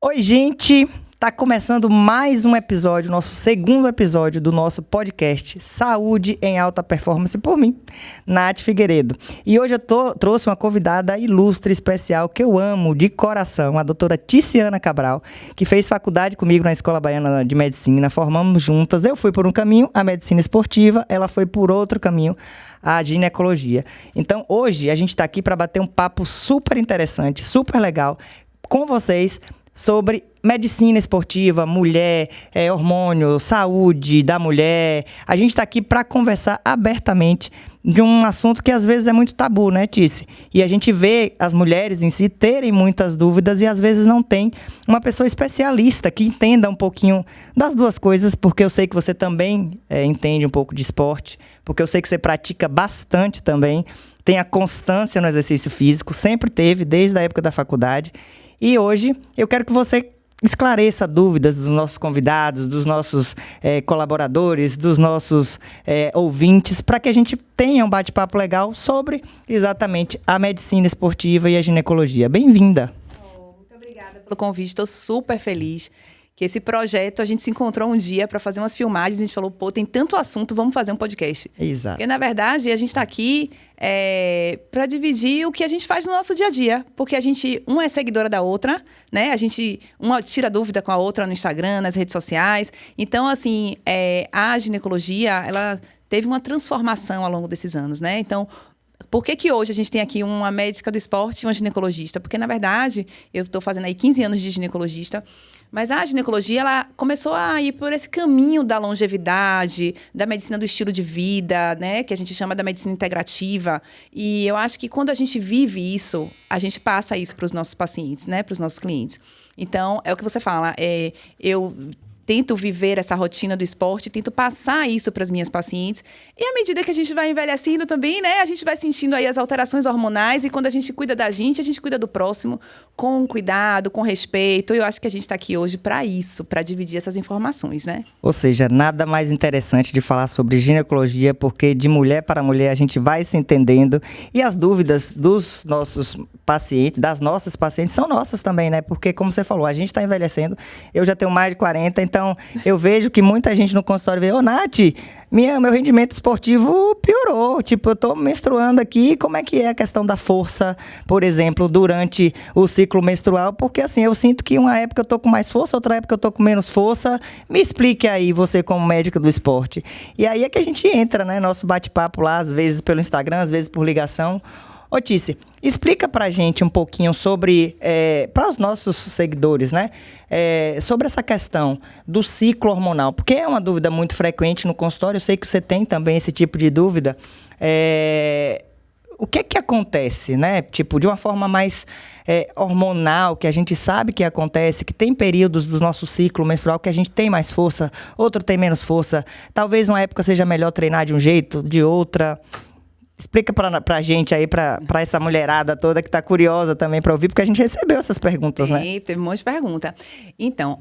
Oi, gente! Tá começando mais um episódio, nosso segundo episódio do nosso podcast Saúde em Alta Performance por mim, Nath Figueiredo. E hoje eu trouxe uma convidada ilustre, especial, que eu amo de coração, a doutora Ticiana Cabral, que fez faculdade comigo na Escola Baiana de Medicina, formamos juntas. Eu fui por um caminho, a medicina esportiva, ela foi por outro caminho, a ginecologia. Então, hoje a gente está aqui para bater um papo super interessante, super legal com vocês, sobre medicina esportiva, mulher, hormônio, saúde da mulher. A gente está aqui para conversar abertamente de um assunto que às vezes é muito tabu, né, Tice? E a gente vê as mulheres em si terem muitas dúvidas e às vezes não tem uma pessoa especialista que entenda um pouquinho das duas coisas, porque eu sei que você também entende um pouco de esporte, porque eu sei que você pratica bastante também, tem a constância no exercício físico, sempre teve, desde a época da faculdade. E hoje eu quero que você esclareça dúvidas dos nossos convidados, dos nossos colaboradores, dos nossos ouvintes, para que a gente tenha um bate-papo legal sobre exatamente a medicina esportiva e a ginecologia. Bem-vinda! Muito obrigada pelo convite, estou super feliz que esse projeto, a gente se encontrou um dia para fazer umas filmagens, a gente falou, tem tanto assunto, vamos fazer um podcast. Exato. Porque, na verdade, a gente está aqui para dividir o que a gente faz no nosso dia a dia, porque uma é seguidora da outra, né? Uma tira dúvida com a outra no Instagram, nas redes sociais. Então, assim, a ginecologia, ela teve uma transformação ao longo desses anos, né? Então, por que hoje a gente tem aqui uma médica do esporte e uma ginecologista? Porque, na verdade, eu estou fazendo aí 15 anos de ginecologista, mas a ginecologia, ela começou a ir por esse caminho da longevidade, da medicina do estilo de vida, né? Que a gente chama da medicina integrativa. E eu acho que quando a gente vive isso, a gente passa isso para os nossos pacientes, né? Para os nossos clientes. Então, é o que você fala. Eu tento viver essa rotina do esporte, tento passar isso para as minhas pacientes. E à medida que a gente vai envelhecendo também, né? A gente vai sentindo aí as alterações hormonais e quando a gente cuida da gente, a gente cuida do próximo com cuidado, com respeito. Eu acho que a gente está aqui hoje para isso, para dividir essas informações, né? Ou seja, nada mais interessante de falar sobre ginecologia, porque de mulher para mulher a gente vai se entendendo e as dúvidas dos nossos pacientes, das nossas pacientes, são nossas também, né? Porque, como você falou, a gente está envelhecendo, eu já tenho mais de 40, então eu vejo que muita gente no consultório vê, Nath, meu rendimento esportivo piorou, tipo, eu tô menstruando aqui, como é que é a questão da força, por exemplo, durante o ciclo menstrual? Porque assim, eu sinto que uma época eu tô com mais força, outra época eu tô com menos força. Me explique aí, você como médica do esporte. E aí é que a gente entra, né, nosso bate-papo lá, às vezes pelo Instagram, às vezes por ligação. Ô, Tice, explica pra gente um pouquinho sobre, para os nossos seguidores, né? Sobre essa questão do ciclo hormonal, porque é uma dúvida muito frequente no consultório, eu sei que você tem também esse tipo de dúvida. O que acontece, né? Tipo, de uma forma mais hormonal, que a gente sabe que acontece, que tem períodos do nosso ciclo menstrual que a gente tem mais força, outro tem menos força. Talvez uma época seja melhor treinar de um jeito, de outra. Explica pra gente aí, pra essa mulherada toda que tá curiosa também pra ouvir, porque a gente recebeu essas perguntas, né? Teve um monte de pergunta. Então,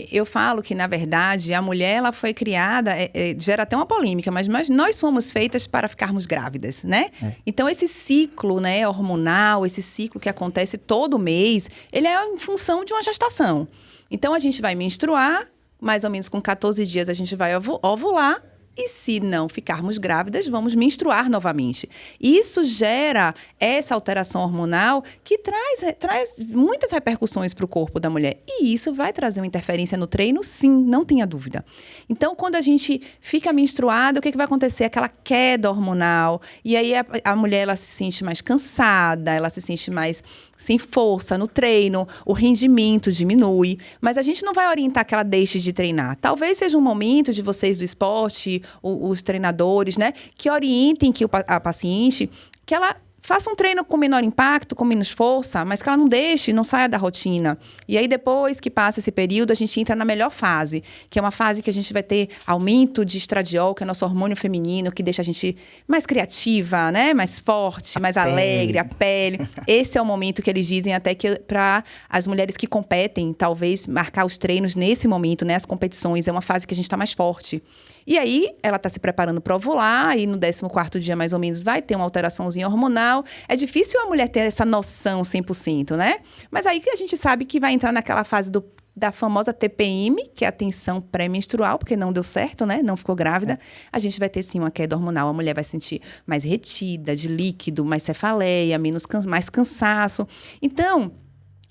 eu falo que, na verdade, a mulher, ela foi criada, gera até uma polêmica, mas nós fomos feitas para ficarmos grávidas, né? Então, esse ciclo, né, hormonal, esse ciclo que acontece todo mês, ele é em função de uma gestação. Então, a gente vai menstruar, mais ou menos com 14 dias a gente vai ovular, e se não ficarmos grávidas, vamos menstruar novamente. Isso gera essa alteração hormonal que traz muitas repercussões para o corpo da mulher. E isso vai trazer uma interferência no treino? Sim, não tenha dúvida. Então, quando a gente fica menstruada, o que vai acontecer? Aquela queda hormonal. E aí a mulher, ela se sente mais cansada, ela se sente mais sem força no treino, o rendimento diminui, mas a gente não vai orientar que ela deixe de treinar. Talvez seja um momento de vocês do esporte, os treinadores, né, que orientem a paciente, que ela faça um treino com menor impacto, com menos força, mas que ela não deixe, não saia da rotina. E aí, depois que passa esse período, a gente entra na melhor fase, que é uma fase que a gente vai ter aumento de estradiol, que é nosso hormônio feminino, que deixa a gente mais criativa, né? Mais forte, mais alegre, a pele. Esse é o momento que eles dizem até que para as mulheres que competem, talvez marcar os treinos nesse momento, né? As competições, é uma fase que a gente está mais forte. E aí, ela está se preparando para ovular, e no 14º dia, mais ou menos, vai ter uma alteraçãozinha hormonal. É difícil a mulher ter essa noção 100%, né? Mas aí que a gente sabe que vai entrar naquela fase da famosa TPM, que é a tensão pré-menstrual, porque não deu certo, né? Não ficou grávida. A gente vai ter, sim, uma queda hormonal. A mulher vai sentir mais retida de líquido, mais cefaleia, mais cansaço. Então,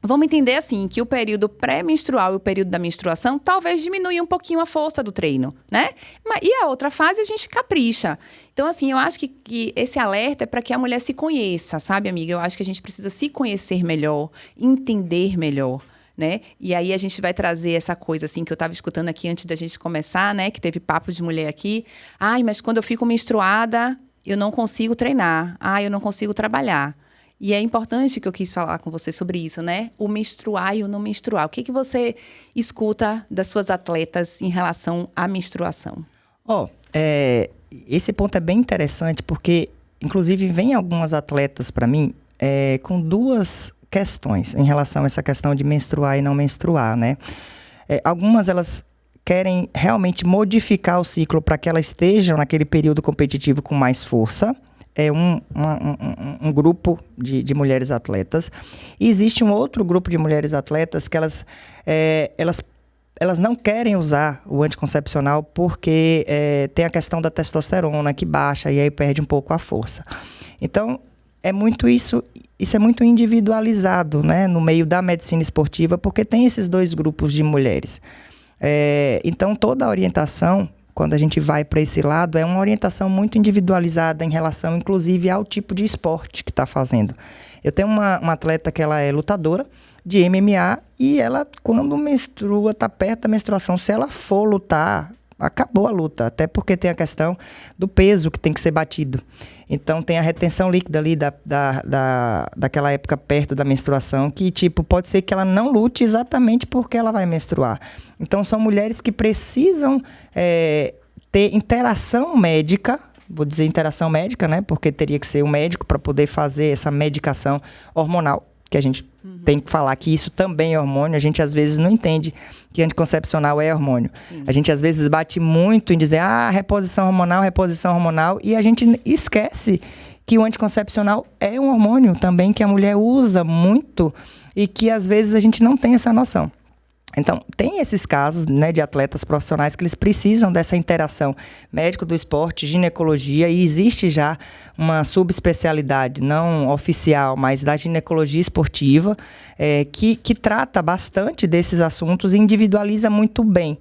vamos entender, assim, que o período pré-menstrual e o período da menstruação talvez diminui um pouquinho a força do treino, né? E a outra fase a gente capricha. Então, assim, eu acho que esse alerta é para que a mulher se conheça, sabe, amiga? Eu acho que a gente precisa se conhecer melhor, entender melhor, né? E aí a gente vai trazer essa coisa, assim, que eu estava escutando aqui antes da gente começar, né? Que teve papo de mulher aqui. Ai, mas quando eu fico menstruada, eu não consigo treinar. Ai, eu não consigo trabalhar. E é importante que eu quis falar com você sobre isso, né? O menstruar e o não menstruar. O que você escuta das suas atletas em relação à menstruação? Esse ponto é bem interessante, porque, inclusive, vem algumas atletas para mim com duas questões em relação a essa questão de menstruar e não menstruar, né? Algumas, elas querem realmente modificar o ciclo para que elas estejam naquele período competitivo com mais força. É um grupo de mulheres atletas. E existe um outro grupo de mulheres atletas que elas não querem usar o anticoncepcional porque tem a questão da testosterona que baixa e aí perde um pouco a força. Então, é muito isso é muito individualizado, né, no meio da medicina esportiva, porque tem esses dois grupos de mulheres. Então, toda a orientação, quando a gente vai para esse lado, é uma orientação muito individualizada em relação, inclusive, ao tipo de esporte que está fazendo. Eu tenho uma atleta que ela é lutadora de MMA e ela, quando menstrua, está perto da menstruação, se ela for lutar, acabou a luta, até porque tem a questão do peso que tem que ser batido. Então, tem a retenção líquida ali daquela época perto da menstruação, que, pode ser que ela não lute exatamente porque ela vai menstruar. Então, são mulheres que precisam ter interação médica, vou dizer interação médica, né? Porque teria que ser um médico para poder fazer essa medicação hormonal, que a gente tem que falar que isso também é hormônio. A gente, às vezes, não entende que anticoncepcional é hormônio. A gente, às vezes, bate muito em dizer, reposição hormonal, e a gente esquece que o anticoncepcional é um hormônio também, que a mulher usa muito e que, às vezes, a gente não tem essa noção. Então, tem esses casos, né, de atletas profissionais que eles precisam dessa interação médico do esporte, ginecologia, e existe já uma subespecialidade, não oficial, mas da ginecologia esportiva, que trata bastante desses assuntos e individualiza muito bem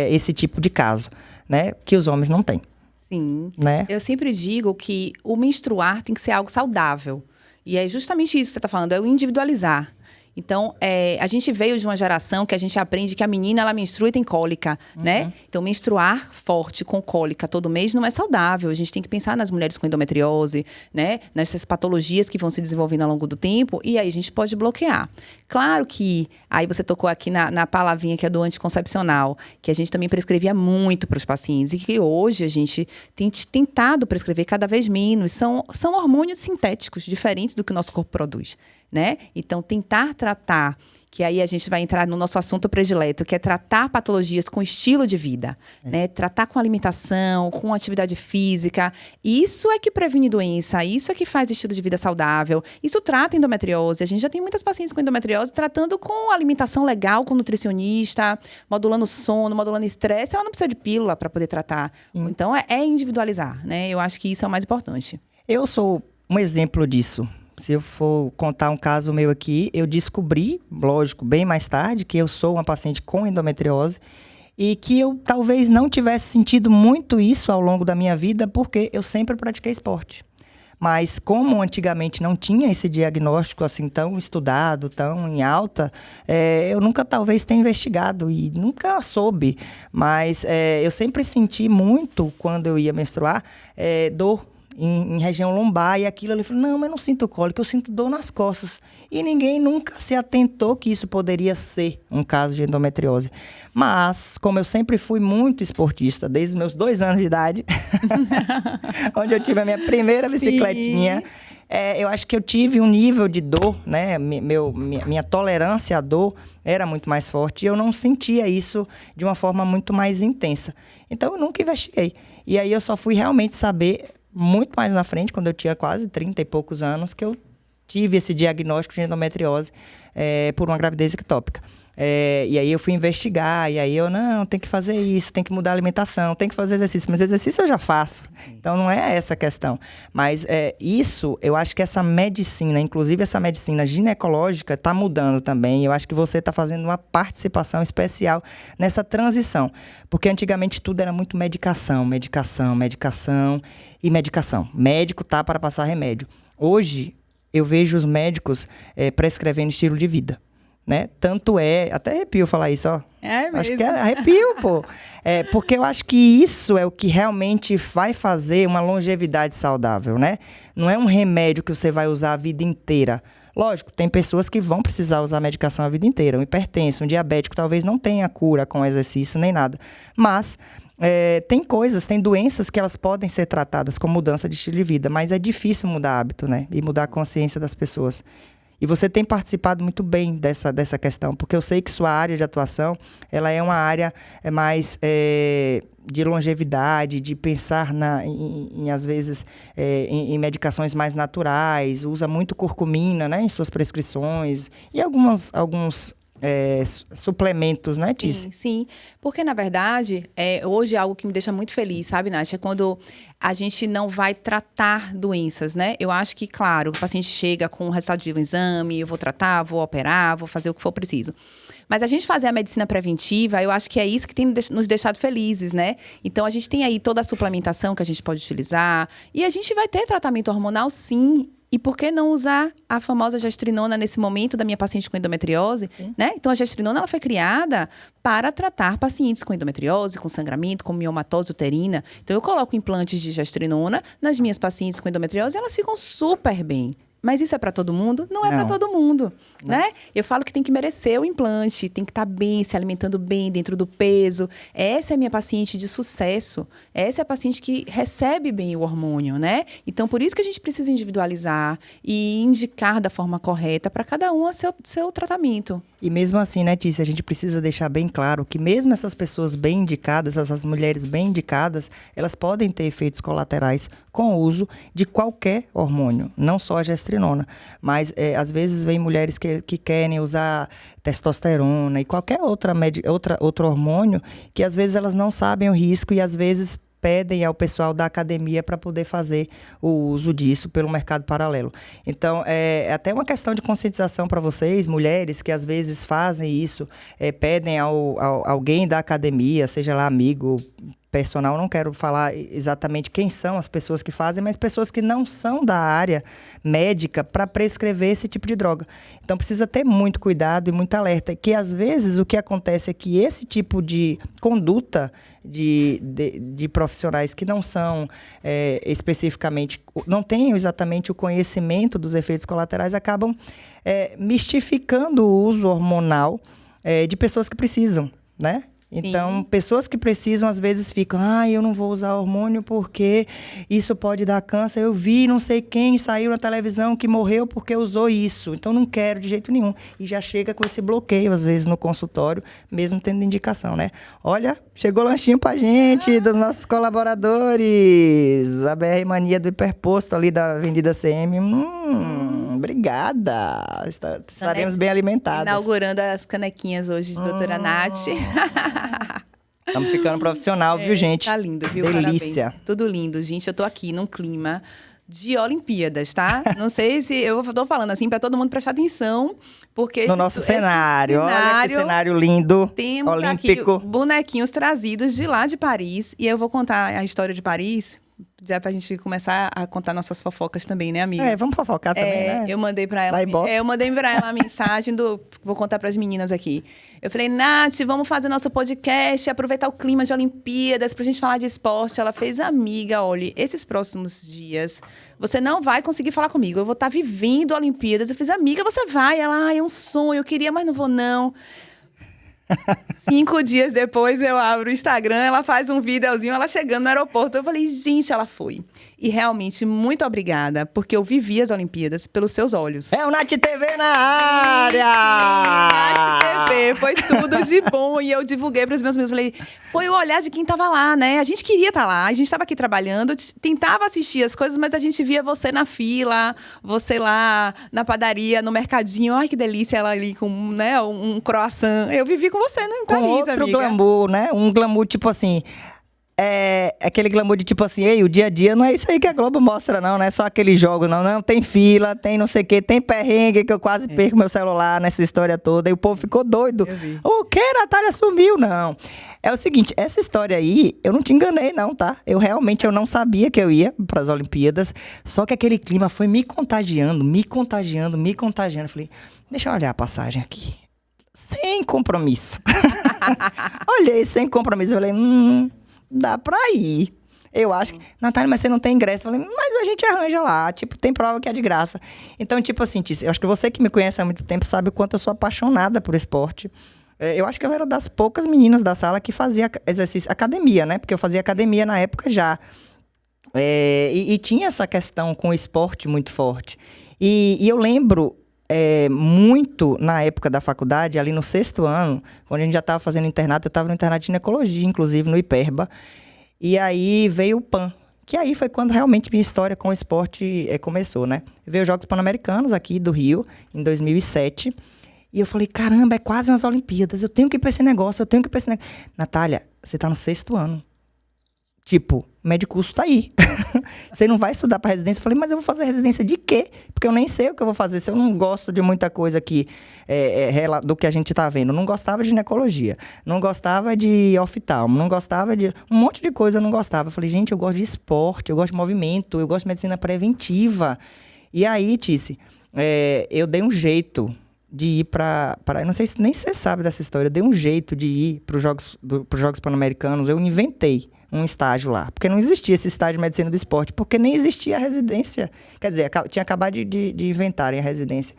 esse tipo de caso, né, que os homens não têm. Sim. Né? Eu sempre digo que o menstruar tem que ser algo saudável. E é justamente isso que você está falando, é o individualizar. Então, a gente veio de uma geração que a gente aprende que a menina, ela menstrua e tem cólica, né? Então, menstruar forte com cólica todo mês não é saudável. A gente tem que pensar nas mulheres com endometriose, né? Nessas patologias que vão se desenvolvendo ao longo do tempo, e aí a gente pode bloquear. Claro que, aí você tocou aqui na palavrinha que é do anticoncepcional, que a gente também prescrevia muito para os pacientes, e que hoje a gente tem tentado prescrever cada vez menos. São hormônios sintéticos, diferentes do que o nosso corpo produz, né? Então, tentar tratar, que aí a gente vai entrar no nosso assunto predileto, que é tratar patologias com estilo de vida, né? Tratar com alimentação, com atividade física. Isso é que previne doença, isso é que faz estilo de vida saudável. Isso trata endometriose. A gente já tem muitas pacientes com endometriose tratando com alimentação legal, com nutricionista, modulando sono, modulando estresse. Ela não precisa de pílula para poder tratar. Sim. Então, é individualizar, né? Eu acho que isso é o mais importante. Eu sou um exemplo disso. Se eu for contar um caso meu aqui, eu descobri, lógico, bem mais tarde, que eu sou uma paciente com endometriose e que eu talvez não tivesse sentido muito isso ao longo da minha vida, porque eu sempre pratiquei esporte. Mas como antigamente não tinha esse diagnóstico assim tão estudado, tão em alta, eu nunca talvez tenha investigado e nunca soube. Mas eu sempre senti muito, quando eu ia menstruar, dor. em região lombar, e aquilo, ele falou, não, mas eu não sinto cólica, eu sinto dor nas costas. E ninguém nunca se atentou que isso poderia ser um caso de endometriose. Mas, como eu sempre fui muito esportista, desde os meus 2 anos de idade, onde eu tive a minha primeira bicicletinha, eu acho que eu tive um nível de dor, né? Minha tolerância à dor era muito mais forte e eu não sentia isso de uma forma muito mais intensa. Então, eu nunca investiguei. E aí, eu só fui realmente saber muito mais na frente, quando eu tinha quase 30 e poucos anos, que eu tive esse diagnóstico de endometriose por uma gravidez ectópica. E aí eu fui investigar, e aí não, tem que fazer isso, tem que mudar a alimentação, tem que fazer exercício. Mas exercício eu já faço, então não é essa a questão. Mas isso, eu acho que essa medicina, inclusive essa medicina ginecológica, está mudando também. Eu acho que você está fazendo uma participação especial nessa transição. Porque antigamente tudo era muito medicação, medicação, medicação e medicação. Médico tá para passar remédio. Hoje, eu vejo os médicos prescrevendo estilo de vida. Né? Tanto até arrepio falar isso, ó. É mesmo? Acho que arrepio, pô. Porque eu acho que isso é o que realmente vai fazer uma longevidade saudável, né? Não é um remédio que você vai usar a vida inteira. Lógico, tem pessoas que vão precisar usar medicação a vida inteira. Um hipertenso, um diabético, talvez não tenha cura com exercício nem nada. Mas tem doenças que elas podem ser tratadas com mudança de estilo de vida, mas é difícil mudar hábito, né? E mudar a consciência das pessoas. E você tem participado muito bem dessa questão, porque eu sei que sua área de atuação, ela é uma área mais de longevidade, de pensar às vezes, em medicações mais naturais, usa muito curcumina, né, em suas prescrições, e alguns suplementos, né, Tícia? Sim. Porque, na verdade, hoje é algo que me deixa muito feliz, sabe, Nath? É quando a gente não vai tratar doenças, né? Eu acho que, claro, o paciente chega com o resultado de um exame, eu vou tratar, vou operar, vou fazer o que for preciso. Mas a gente fazer a medicina preventiva, eu acho que é isso que tem nos deixado felizes, né? Então, a gente tem aí toda a suplementação que a gente pode utilizar. E a gente vai ter tratamento hormonal, sim. E por que não usar a famosa gestrinona nesse momento da minha paciente com endometriose? Né? Então, a gestrinona ela foi criada para tratar pacientes com endometriose, com sangramento, com miomatose uterina. Então, eu coloco implantes de gestrinona nas minhas pacientes com endometriose e elas ficam super bem. Mas isso é para todo mundo? Não é para todo mundo, né? Eu falo que tem que merecer o implante, tem que estar bem, se alimentando bem, dentro do peso. Essa é a minha paciente de sucesso. Essa é a paciente que recebe bem o hormônio, né? Então, por isso que a gente precisa individualizar e indicar da forma correta para cada um seu tratamento. E mesmo assim, né, Tícia, a gente precisa deixar bem claro que mesmo essas pessoas bem indicadas, essas mulheres bem indicadas, elas podem ter efeitos colaterais com o uso de qualquer hormônio, não só a gestrinona. Mas, às vezes, vem mulheres que querem usar testosterona e qualquer outro hormônio, que às vezes elas não sabem o risco e às vezes pedem ao pessoal da academia para poder fazer o uso disso pelo mercado paralelo. Então, é até uma questão de conscientização para vocês, mulheres, que às vezes fazem isso, pedem alguém da academia, seja lá amigo, personal, não quero falar exatamente quem são as pessoas que fazem, mas pessoas que não são da área médica para prescrever esse tipo de droga. Então, precisa ter muito cuidado e muito alerta, que às vezes o que acontece é que esse tipo de conduta de profissionais que não são especificamente, não têm exatamente o conhecimento dos efeitos colaterais, acabam mistificando o uso hormonal de pessoas que precisam, né? Então, pessoas que precisam, às vezes, ficam, eu não vou usar hormônio porque isso pode dar câncer. Eu vi não sei quem saiu na televisão que morreu porque usou isso. Então, não quero de jeito nenhum. E já chega com esse bloqueio, às vezes, no consultório, mesmo tendo indicação, né? Olha, chegou lanchinho pra gente, dos nossos colaboradores. A BR Mania do Hiperposto, ali da Avenida CM. Obrigada. Estaremos bem alimentadas. Inaugurando as canequinhas hoje de doutora Nath. Estamos ficando profissional, viu, gente? Tá lindo, viu? Delícia. Parabéns. Tudo lindo, gente. Eu tô aqui num clima de Olimpíadas, tá? Não sei se eu tô falando assim para todo mundo prestar atenção, porque no nosso cenário, olha que cenário lindo, temos olímpico. Aqui bonequinhos trazidos de lá de Paris, e eu vou contar a história de Paris Já pra gente começar a contar nossas fofocas também, né, amiga? Vamos fofocar também, né? Eu mandei pra ela. Eu mandei pra ela a mensagem do. Vou contar pras meninas aqui. Eu falei, Nath, vamos fazer nosso podcast, aproveitar o clima de Olimpíadas pra gente falar de esporte. Ela fez, amiga, olha, esses próximos dias você não vai conseguir falar comigo. Eu vou estar vivendo Olimpíadas. Eu fiz, amiga, você vai. Ela, é um sonho, eu queria, mas não vou, não. 5 dias depois eu abro o Instagram, ela faz um videozinho, ela chegando no aeroporto. Eu falei, gente, ela foi. E realmente, muito obrigada, porque eu vivi as Olimpíadas pelos seus olhos. É o Nath TV na área! Nath TV, foi tudo de bom. E eu divulguei para os meus amigos. Falei, foi o olhar de quem estava lá, né? A gente queria estar lá, a gente estava aqui trabalhando, tentava assistir as coisas, mas a gente via você na fila, você lá na padaria, no mercadinho. Ai, que delícia, ela ali com, né, um croissant. Eu vivi com você, não com camisa, outro amiga. glamour, né? Um glamour, tipo assim... aquele glamour de tipo assim, ei, o dia a dia não é isso aí que a Globo mostra, não é só aquele jogo, não, tem fila, tem não sei o quê, tem perrengue que eu quase perco meu celular nessa história toda, e o povo ficou doido. O quê? Natália sumiu? Não. É o seguinte, essa história aí, eu não te enganei não, tá? Eu realmente não sabia que eu ia pras Olimpíadas, só que aquele clima foi me contagiando. Eu falei, deixa eu olhar a passagem aqui. Sem compromisso. Olhei, sem compromisso. Eu falei, dá pra ir. Eu acho que... Natália, mas você não tem ingresso. Eu falei, mas a gente arranja lá. Tipo, tem prova que é de graça. Então, tipo assim, Tícia, eu acho que você que me conhece há muito tempo sabe o quanto eu sou apaixonada por esporte. Eu acho que eu era das poucas meninas da sala que fazia exercício, academia, né? Porque eu fazia academia na época já. E tinha essa questão com o esporte muito forte. E eu lembro... muito na época da faculdade, ali no 6º ano, quando a gente já estava fazendo internato, eu estava no internato de ginecologia, inclusive no Hiperba, e aí veio o PAN, que aí foi quando realmente minha história com o esporte começou, né? Veio os Jogos Pan-Americanos aqui do Rio, em 2007, e eu falei, caramba, é quase umas Olimpíadas, eu tenho que ir pra esse negócio, Natália, você tá no 6º ano. Tipo, médio curso tá aí. Você não vai estudar para residência? Eu falei, mas eu vou fazer residência de quê? Porque eu nem sei o que eu vou fazer. Se eu não gosto de muita coisa aqui do que a gente tá vendo. Eu não gostava de ginecologia, não gostava de oftalmo, não gostava de... Um monte de coisa eu não gostava. Eu falei, gente, eu gosto de esporte, eu gosto de movimento, eu gosto de medicina preventiva. E aí, Tícia, eu dei um jeito de ir para... Eu não sei se nem você sabe dessa história. Eu dei um jeito de ir para os Jogos Pan-Americanos. Eu inventei um estágio lá, porque não existia esse estágio de medicina do esporte, porque nem existia a residência, quer dizer, tinha acabado de inventarem a residência.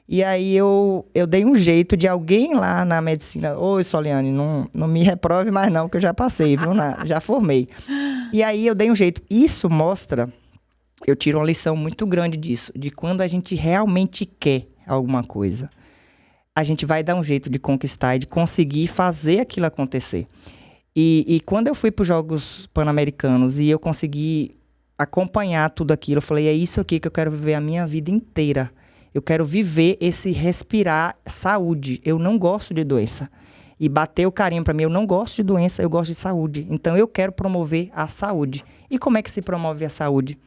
E aí eu dei um jeito de alguém lá na medicina, oi Soliane, não me reprove mais não, que eu já passei, viu, já formei. E aí eu dei um jeito. Isso mostra, eu tiro uma lição muito grande disso, de quando a gente realmente quer alguma coisa, a gente vai dar um jeito de conquistar e de conseguir fazer aquilo acontecer. E quando eu fui para os Jogos Pan-Americanos e eu consegui acompanhar tudo aquilo, eu falei, é isso aqui que eu quero viver a minha vida inteira. Eu quero viver esse respirar saúde. Eu não gosto de doença. E bateu o carinho para mim, eu não gosto de doença, eu gosto de saúde. Então eu quero promover a saúde. E como é que se promove a saúde?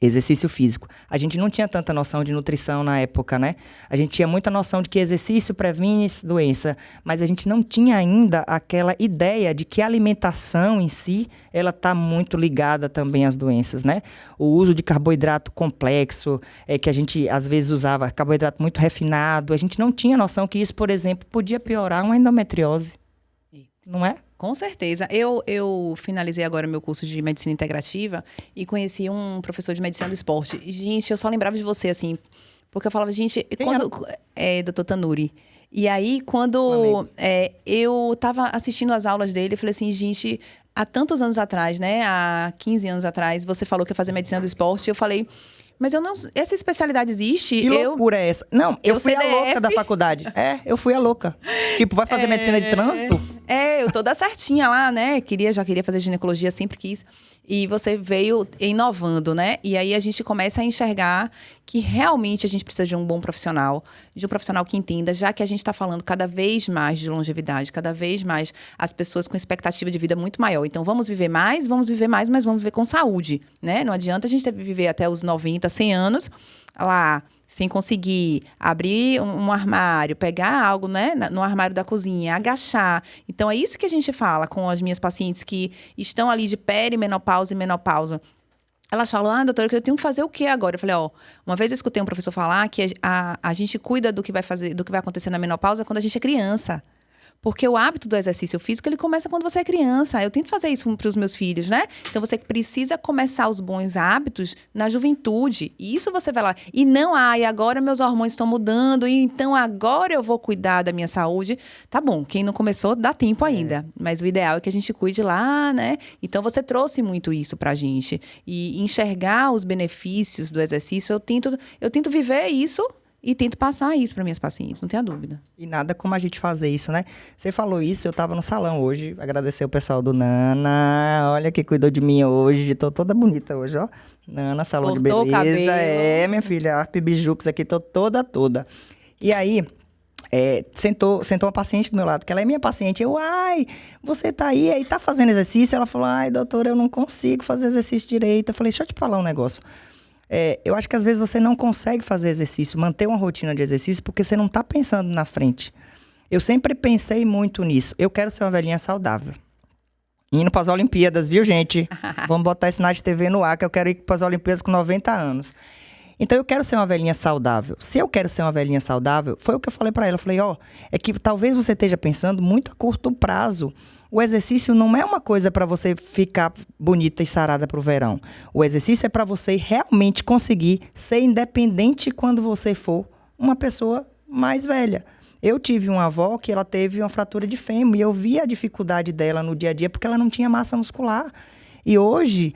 Exercício físico. A gente não tinha tanta noção de nutrição na época, né? A gente tinha muita noção de que exercício previne doença, mas a gente não tinha ainda aquela ideia de que a alimentação em si, ela está muito ligada também às doenças, né? O uso de carboidrato complexo, que a gente às vezes usava carboidrato muito refinado, a gente não tinha noção que isso, por exemplo, podia piorar uma endometriose, não é? Com certeza. Eu finalizei agora meu curso de medicina integrativa e conheci um professor de medicina do esporte. Gente, eu só lembrava de você, assim, porque eu falava, gente, Dr. Tanuri. E aí, quando eu tava assistindo as aulas dele, eu falei assim, gente, há tantos anos atrás, né? Há 15 anos atrás, você falou que ia fazer medicina do esporte. Eu falei, mas eu não... Essa especialidade existe? Que loucura é essa? Não, eu fui a louca da faculdade. Eu fui a louca. Tipo, vai fazer medicina de trânsito? Eu toda certinha lá, né? Já queria fazer ginecologia, sempre quis. E você veio inovando, né? E aí a gente começa a enxergar que realmente a gente precisa de um bom profissional, de um profissional que entenda, já que a gente está falando cada vez mais de longevidade, cada vez mais as pessoas com expectativa de vida muito maior. Então, vamos viver mais, mas vamos viver com saúde, né? Não adianta a gente viver até os 90, 100 anos, lá, sem conseguir abrir um armário, pegar algo, né, no armário da cozinha, agachar. Então, é isso que a gente fala com as minhas pacientes que estão ali de perimenopausa e menopausa. Elas falam, doutora, que eu tenho que fazer o quê agora? Eu falei, uma vez eu escutei um professor falar que a gente cuida do que vai fazer, do que vai acontecer na menopausa quando a gente é criança. Porque o hábito do exercício físico, ele começa quando você é criança. Eu tento fazer isso para os meus filhos, né? Então, você precisa começar os bons hábitos na juventude. E isso você vai lá. E não, e agora meus hormônios estão mudando, e então agora eu vou cuidar da minha saúde. Tá bom, quem não começou, dá tempo ainda. Mas o ideal é que a gente cuide lá, né? Então, você trouxe muito isso pra gente. E enxergar os benefícios do exercício, eu tento viver isso. E tento passar isso para minhas pacientes, não tenha dúvida. E nada como a gente fazer isso, né? Você falou isso, eu estava no salão hoje, agradecer o pessoal do Nana, olha que cuidou de mim hoje, tô toda bonita hoje, ó. Nana, salão Cortou de beleza, o cabelo. minha filha, Arp Bijux aqui, tô toda. E aí, sentou uma paciente do meu lado, que ela é minha paciente, você tá aí tá fazendo exercício? Ela falou, doutora, eu não consigo fazer exercício direito. Eu falei, deixa eu te falar um negócio. Eu acho que às vezes você não consegue fazer exercício, manter uma rotina de exercício, porque você não está pensando na frente. Eu sempre pensei muito nisso. Eu quero ser uma velhinha saudável. Indo para as Olimpíadas, viu, gente? Vamos botar esse Nath TV no ar, que eu quero ir para as Olimpíadas com 90 anos. Então, eu quero ser uma velhinha saudável. Se eu quero ser uma velhinha saudável, foi o que eu falei para ela. Eu falei, é que talvez você esteja pensando muito a curto prazo. O exercício não é uma coisa para você ficar bonita e sarada para o verão. O exercício é para você realmente conseguir ser independente quando você for uma pessoa mais velha. Eu tive uma avó que ela teve uma fratura de fêmur e eu vi a dificuldade dela no dia a dia porque ela não tinha massa muscular. E hoje,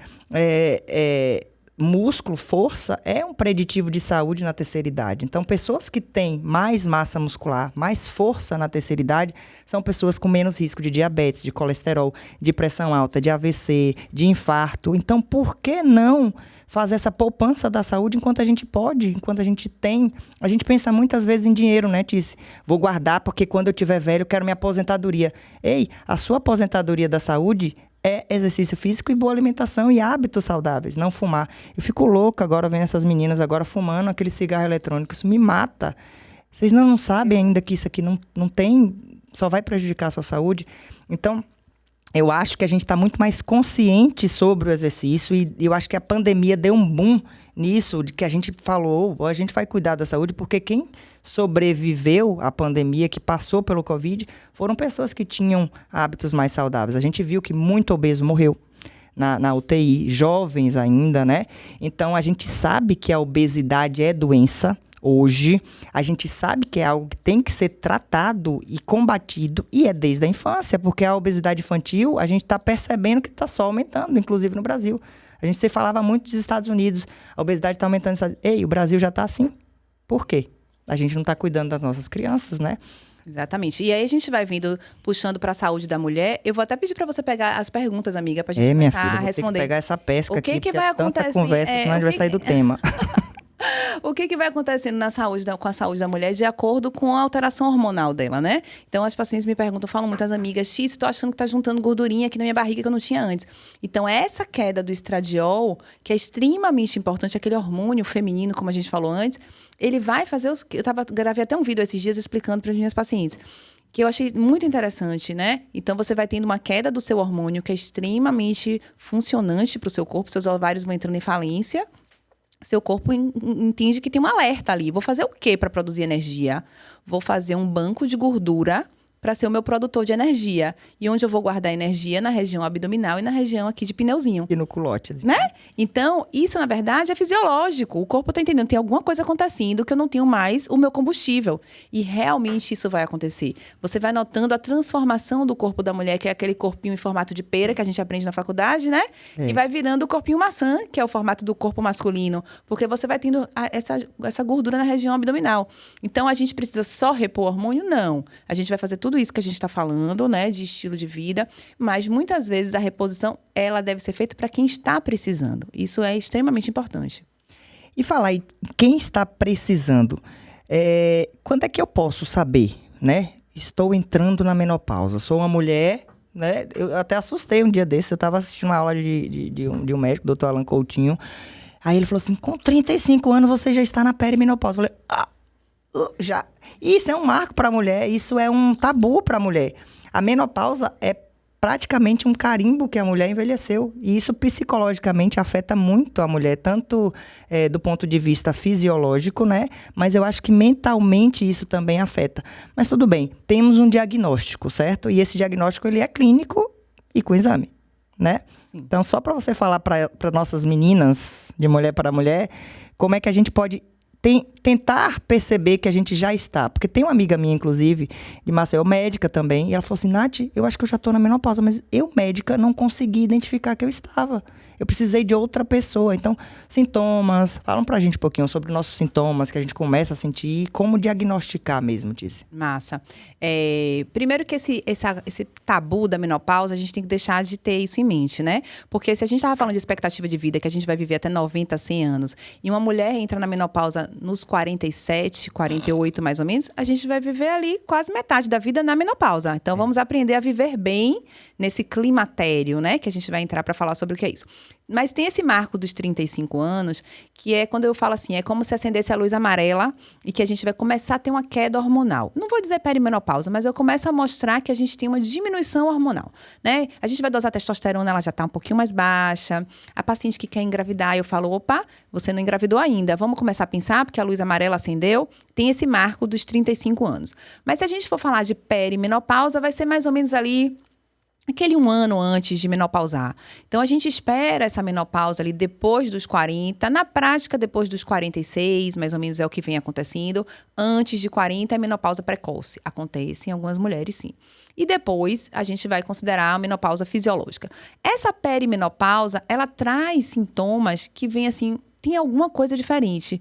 músculo, força, é um preditivo de saúde na terceira idade. Então, pessoas que têm mais massa muscular, mais força na terceira idade, são pessoas com menos risco de diabetes, de colesterol, de pressão alta, de AVC, de infarto. Então, por que não fazer essa poupança da saúde enquanto a gente pode, enquanto a gente tem? A gente pensa muitas vezes em dinheiro, né, Tice? Vou guardar porque quando eu tiver velho eu quero minha aposentadoria. A sua aposentadoria da saúde é exercício físico e boa alimentação e hábitos saudáveis, não fumar. Eu fico louca agora vendo essas meninas agora fumando aquele cigarro eletrônico, isso me mata. Vocês não sabem ainda que isso aqui não tem, só vai prejudicar a sua saúde. Então, eu acho que a gente está muito mais consciente sobre o exercício e eu acho que a pandemia deu um boom nisso, de que a gente falou, a gente vai cuidar da saúde, porque quem sobreviveu à pandemia, que passou pelo Covid, foram pessoas que tinham hábitos mais saudáveis. A gente viu que muito obeso morreu na UTI, jovens ainda, né? Então, a gente sabe que a obesidade é doença. Hoje, a gente sabe que é algo que tem que ser tratado e combatido, e é desde a infância, porque a obesidade infantil, a gente está percebendo que está só aumentando, inclusive no Brasil. A gente se falava muito dos Estados Unidos, a obesidade está aumentando. O Brasil já está assim. Por quê? A gente não está cuidando das nossas crianças, né? Exatamente. E aí a gente vai vindo, puxando para a saúde da mulher. Eu vou até pedir para você pegar as perguntas, amiga, para a gente minha começar filha, a responder. Vou ter que pegar essa pesca aqui, que vai acontecer? Tanta conversa, senão a gente vai sair do tema. O que vai acontecendo com a saúde da mulher de acordo com a alteração hormonal dela, né? Então, as pacientes me perguntam, falam muitas amigas, estou achando que tá juntando gordurinha aqui na minha barriga que eu não tinha antes. Então, essa queda do estradiol, que é extremamente importante, aquele hormônio feminino, como a gente falou antes, ele vai fazer gravei até um vídeo esses dias explicando para as minhas pacientes, que eu achei muito interessante, né? Então, você vai tendo uma queda do seu hormônio, que é extremamente funcionante para o seu corpo, seus ovários vão entrando em falência, seu corpo entende que tem um alerta ali. Vou fazer o quê para produzir energia? Vou fazer um banco de gordura para ser o meu produtor de energia. E onde eu vou guardar energia? Na região abdominal e na região aqui de pneuzinho. E no culote. Né? Então, isso, na verdade, é fisiológico. O corpo está entendendo, tem alguma coisa acontecendo que eu não tenho mais o meu combustível. E realmente isso vai acontecer. Você vai notando a transformação do corpo da mulher, que é aquele corpinho em formato de pera que a gente aprende na faculdade, né? E vai virando o corpinho maçã, que é o formato do corpo masculino. Porque você vai tendo essa gordura na região abdominal. Então, a gente precisa só repor hormônio? Não. A gente vai fazer tudo isso que a gente está falando, né, de estilo de vida, mas muitas vezes a reposição, ela deve ser feita para quem está precisando. Isso é extremamente importante. E falar em quem está precisando, quando é que eu posso saber, né? Estou entrando na menopausa, sou uma mulher, né? Eu até assustei um dia desse, eu estava assistindo uma aula de um médico, Dr. Alan Coutinho. Aí ele falou assim, com 35 anos você já está na perimenopausa. Eu falei, já. Isso é um marco para a mulher, isso é um tabu para a mulher. A menopausa é praticamente um carimbo que a mulher envelheceu. E isso psicologicamente afeta muito a mulher, tanto do ponto de vista fisiológico, né? Mas eu acho que mentalmente isso também afeta. Mas tudo bem, temos um diagnóstico, certo? E esse diagnóstico ele é clínico e com exame, né? Sim. Então, só para você falar para nossas meninas, de mulher para mulher, como é que a gente pode tentar perceber que a gente já está. Porque tem uma amiga minha, inclusive, de Maceió, médica também, e ela falou assim, Nath, eu acho que eu já estou na menopausa, mas eu, médica, não consegui identificar que eu estava. Eu precisei de outra pessoa. Então, sintomas, falam pra gente um pouquinho sobre os nossos sintomas, que a gente começa a sentir, e como diagnosticar mesmo, Tícia. Massa. Primeiro que esse tabu da menopausa, a gente tem que deixar de ter isso em mente, né? Porque se a gente estava falando de expectativa de vida, que a gente vai viver até 90, 100 anos, e uma mulher entra na menopausa nos 47, 48 mais ou menos, a gente vai viver ali quase metade da vida na menopausa. Então, vamos aprender a viver bem nesse climatério, né? Que a gente vai entrar para falar sobre o que é isso. Mas tem esse marco dos 35 anos, que é quando eu falo assim, é como se acendesse a luz amarela e que a gente vai começar a ter uma queda hormonal. Não vou dizer perimenopausa, mas eu começo a mostrar que a gente tem uma diminuição hormonal, né? A gente vai dosar a testosterona, ela já está um pouquinho mais baixa. A paciente que quer engravidar, eu falo, opa, você não engravidou ainda. Vamos começar a pensar, porque a luz amarela acendeu. Tem esse marco dos 35 anos. Mas se a gente for falar de perimenopausa, vai ser mais ou menos ali aquele 1 ano antes de menopausar. Então, a gente espera essa menopausa ali depois dos 40, na prática, depois dos 46, mais ou menos é o que vem acontecendo. Antes de 40 é menopausa precoce. Acontece em algumas mulheres, sim. E depois, a gente vai considerar a menopausa fisiológica. Essa perimenopausa, ela traz sintomas que vêm assim, tem alguma coisa diferente.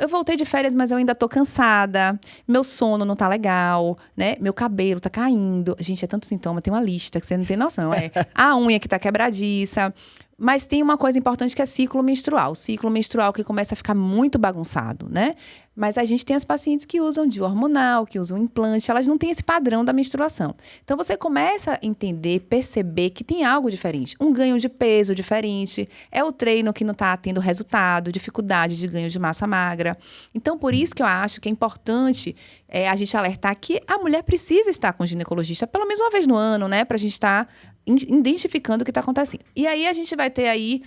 Eu voltei de férias, mas eu ainda tô cansada. Meu sono não tá legal, né? Meu cabelo tá caindo. Gente, é tanto sintoma, tem uma lista que você não tem noção. É a unha que tá quebradiça. Mas tem uma coisa importante que é ciclo menstrual. Ciclo menstrual que começa a ficar muito bagunçado, né? Mas a gente tem as pacientes que usam DIU hormonal, que usam implante, elas não têm esse padrão da menstruação. Então, você começa a entender, perceber que tem algo diferente. Um ganho de peso diferente, é o treino que não está tendo resultado, dificuldade de ganho de massa magra. Então, por isso que eu acho que é importante a gente alertar que a mulher precisa estar com o ginecologista pelo menos uma vez no ano, né? Para a gente estar identificando o que está acontecendo. E aí, a gente vai ter aí,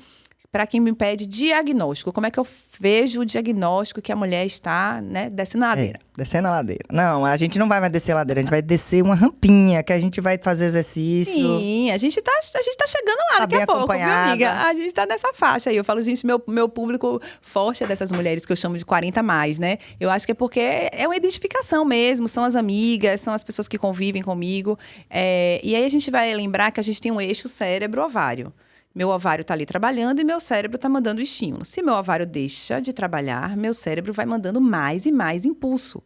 para quem me pede, diagnóstico. Como é que eu vejo o diagnóstico que a mulher está, né, descendo a ladeira? Descendo a ladeira. Não, a gente não vai mais descer a ladeira, a gente vai descer uma rampinha, que a gente vai fazer exercício. Sim, a gente tá chegando lá daqui a pouco, viu, amiga? A gente tá nessa faixa aí. Eu falo, gente, meu público forte é dessas mulheres que eu chamo de 40 mais, né? Eu acho que é porque é uma identificação mesmo, são as amigas, são as pessoas que convivem comigo. E aí a gente vai lembrar que a gente tem um eixo cérebro-ovário. Meu ovário está ali trabalhando e meu cérebro está mandando estímulo. Se meu ovário deixa de trabalhar, meu cérebro vai mandando mais e mais impulso.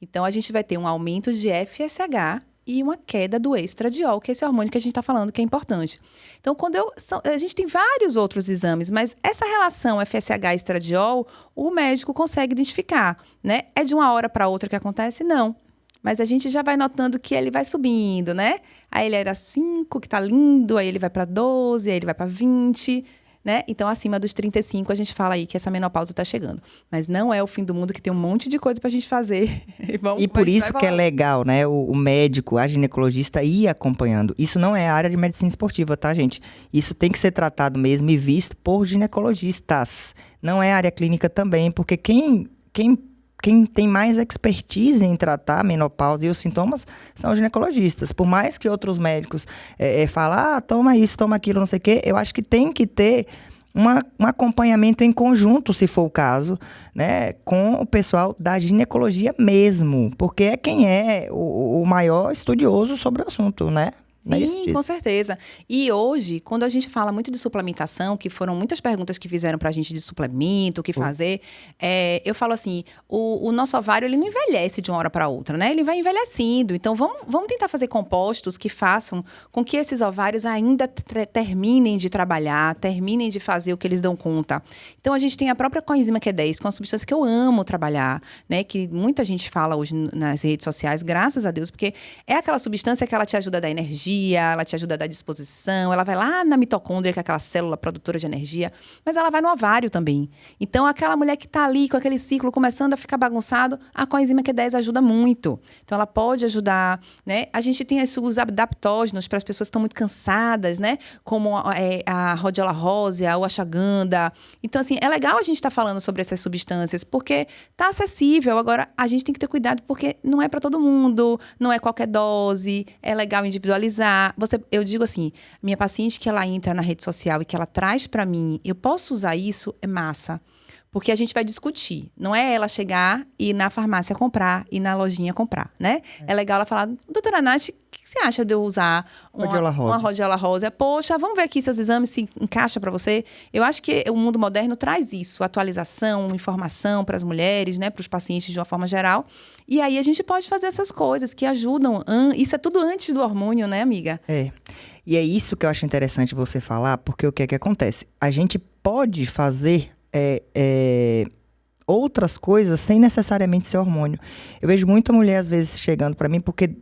Então, a gente vai ter um aumento de FSH e uma queda do estradiol, que é esse hormônio que a gente está falando que é importante. Então, a gente tem vários outros exames, mas essa relação FSH e estradiol, o médico consegue identificar, né? É de uma hora para outra que acontece? Não. Mas a gente já vai notando que ele vai subindo, né? Aí ele era 5, que tá lindo, aí ele vai para 12, aí ele vai para 20, né? Então, acima dos 35, a gente fala aí que essa menopausa tá chegando. Mas não é o fim do mundo, que tem um monte de coisa pra gente fazer. E por isso que é legal, né? O médico, a ginecologista ir acompanhando. Isso não é a área de medicina esportiva, tá, gente? Isso tem que ser tratado mesmo e visto por ginecologistas. Não é área clínica também, porque quem tem mais expertise em tratar a menopausa e os sintomas são os ginecologistas. Por mais que outros médicos falem, toma isso, toma aquilo, não sei o quê, eu acho que tem que ter um acompanhamento em conjunto, se for o caso, né, com o pessoal da ginecologia mesmo, porque é quem é o maior estudioso sobre o assunto, né? Sim, com certeza. E hoje, quando a gente fala muito de suplementação, que foram muitas perguntas que fizeram pra gente de suplemento, o que fazer, eu falo assim, o nosso ovário, ele não envelhece de uma hora para outra, né? Ele vai envelhecendo. Então, vamos tentar fazer compostos que façam com que esses ovários ainda terminem de trabalhar, terminem de fazer o que eles dão conta. Então, a gente tem a própria coenzima Q10, que é uma substância que eu amo trabalhar, né? Que muita gente fala hoje nas redes sociais, graças a Deus, porque é aquela substância que ela te ajuda a dar energia, energia, ela te ajuda a dar disposição, ela vai lá na mitocôndria, que é aquela célula produtora de energia, mas ela vai no ovário também. Então, aquela mulher que está ali com aquele ciclo começando a ficar bagunçado, a coenzima Q10 ajuda muito. Então, ela pode ajudar, né? A gente tem os adaptógenos para as pessoas que estão muito cansadas, né? Como a rhodiola rosea, ou a ashwagandha. Então, assim, é legal a gente estar falando sobre essas substâncias, porque está acessível. Agora, a gente tem que ter cuidado, porque não é para todo mundo, não é qualquer dose, é legal individualizar. Eu digo assim, minha paciente que ela entra na rede social e que ela traz para mim, eu posso usar isso, é massa. Porque a gente vai discutir. Não é ela chegar e ir na farmácia comprar, e na lojinha comprar, né? É legal ela falar, doutora Nath, o que você acha de eu usar uma rhodiola rosa? Poxa, vamos ver aqui seus exames, se encaixa para você. Eu acho que o mundo moderno traz isso, atualização, informação para as mulheres, né, para os pacientes de uma forma geral. E aí a gente pode fazer essas coisas que ajudam. Isso é tudo antes do hormônio, né, amiga? É. E é isso que eu acho interessante você falar, porque o que é que acontece? A gente pode fazer outras coisas sem necessariamente ser hormônio. Eu vejo muita mulher, às vezes, chegando para mim, porque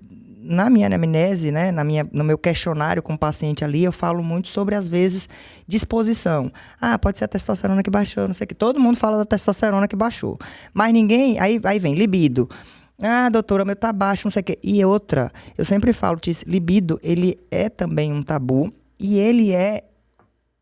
na minha anamnese, né, no meu questionário com o paciente ali, eu falo muito sobre, às vezes, disposição. Ah, pode ser a testosterona que baixou, não sei o que. Todo mundo fala da testosterona que baixou. Mas ninguém... Aí vem libido. Ah, doutora, meu tá baixo, não sei o quê. E outra, eu sempre falo, libido, ele é também um tabu e ele é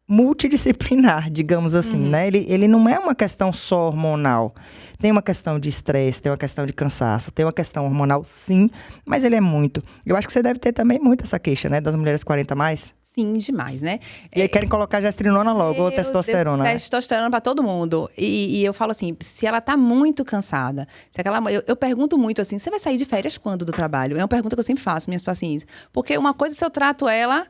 multidisciplinar, digamos assim, né? Ele não é uma questão só hormonal. Tem uma questão de estresse, tem uma questão de cansaço, tem uma questão hormonal, sim, mas ele é muito. Eu acho que você deve ter também muito essa queixa, né? Das mulheres 40 mais. Sim, demais, né? E aí querem colocar gestrinona logo, ou testosterona. Testosterona para todo mundo. E eu falo assim, se ela tá muito cansada, se eu pergunto muito assim, você vai sair de férias quando do trabalho? É uma pergunta que eu sempre faço minhas pacientes. Porque uma coisa, se eu trato ela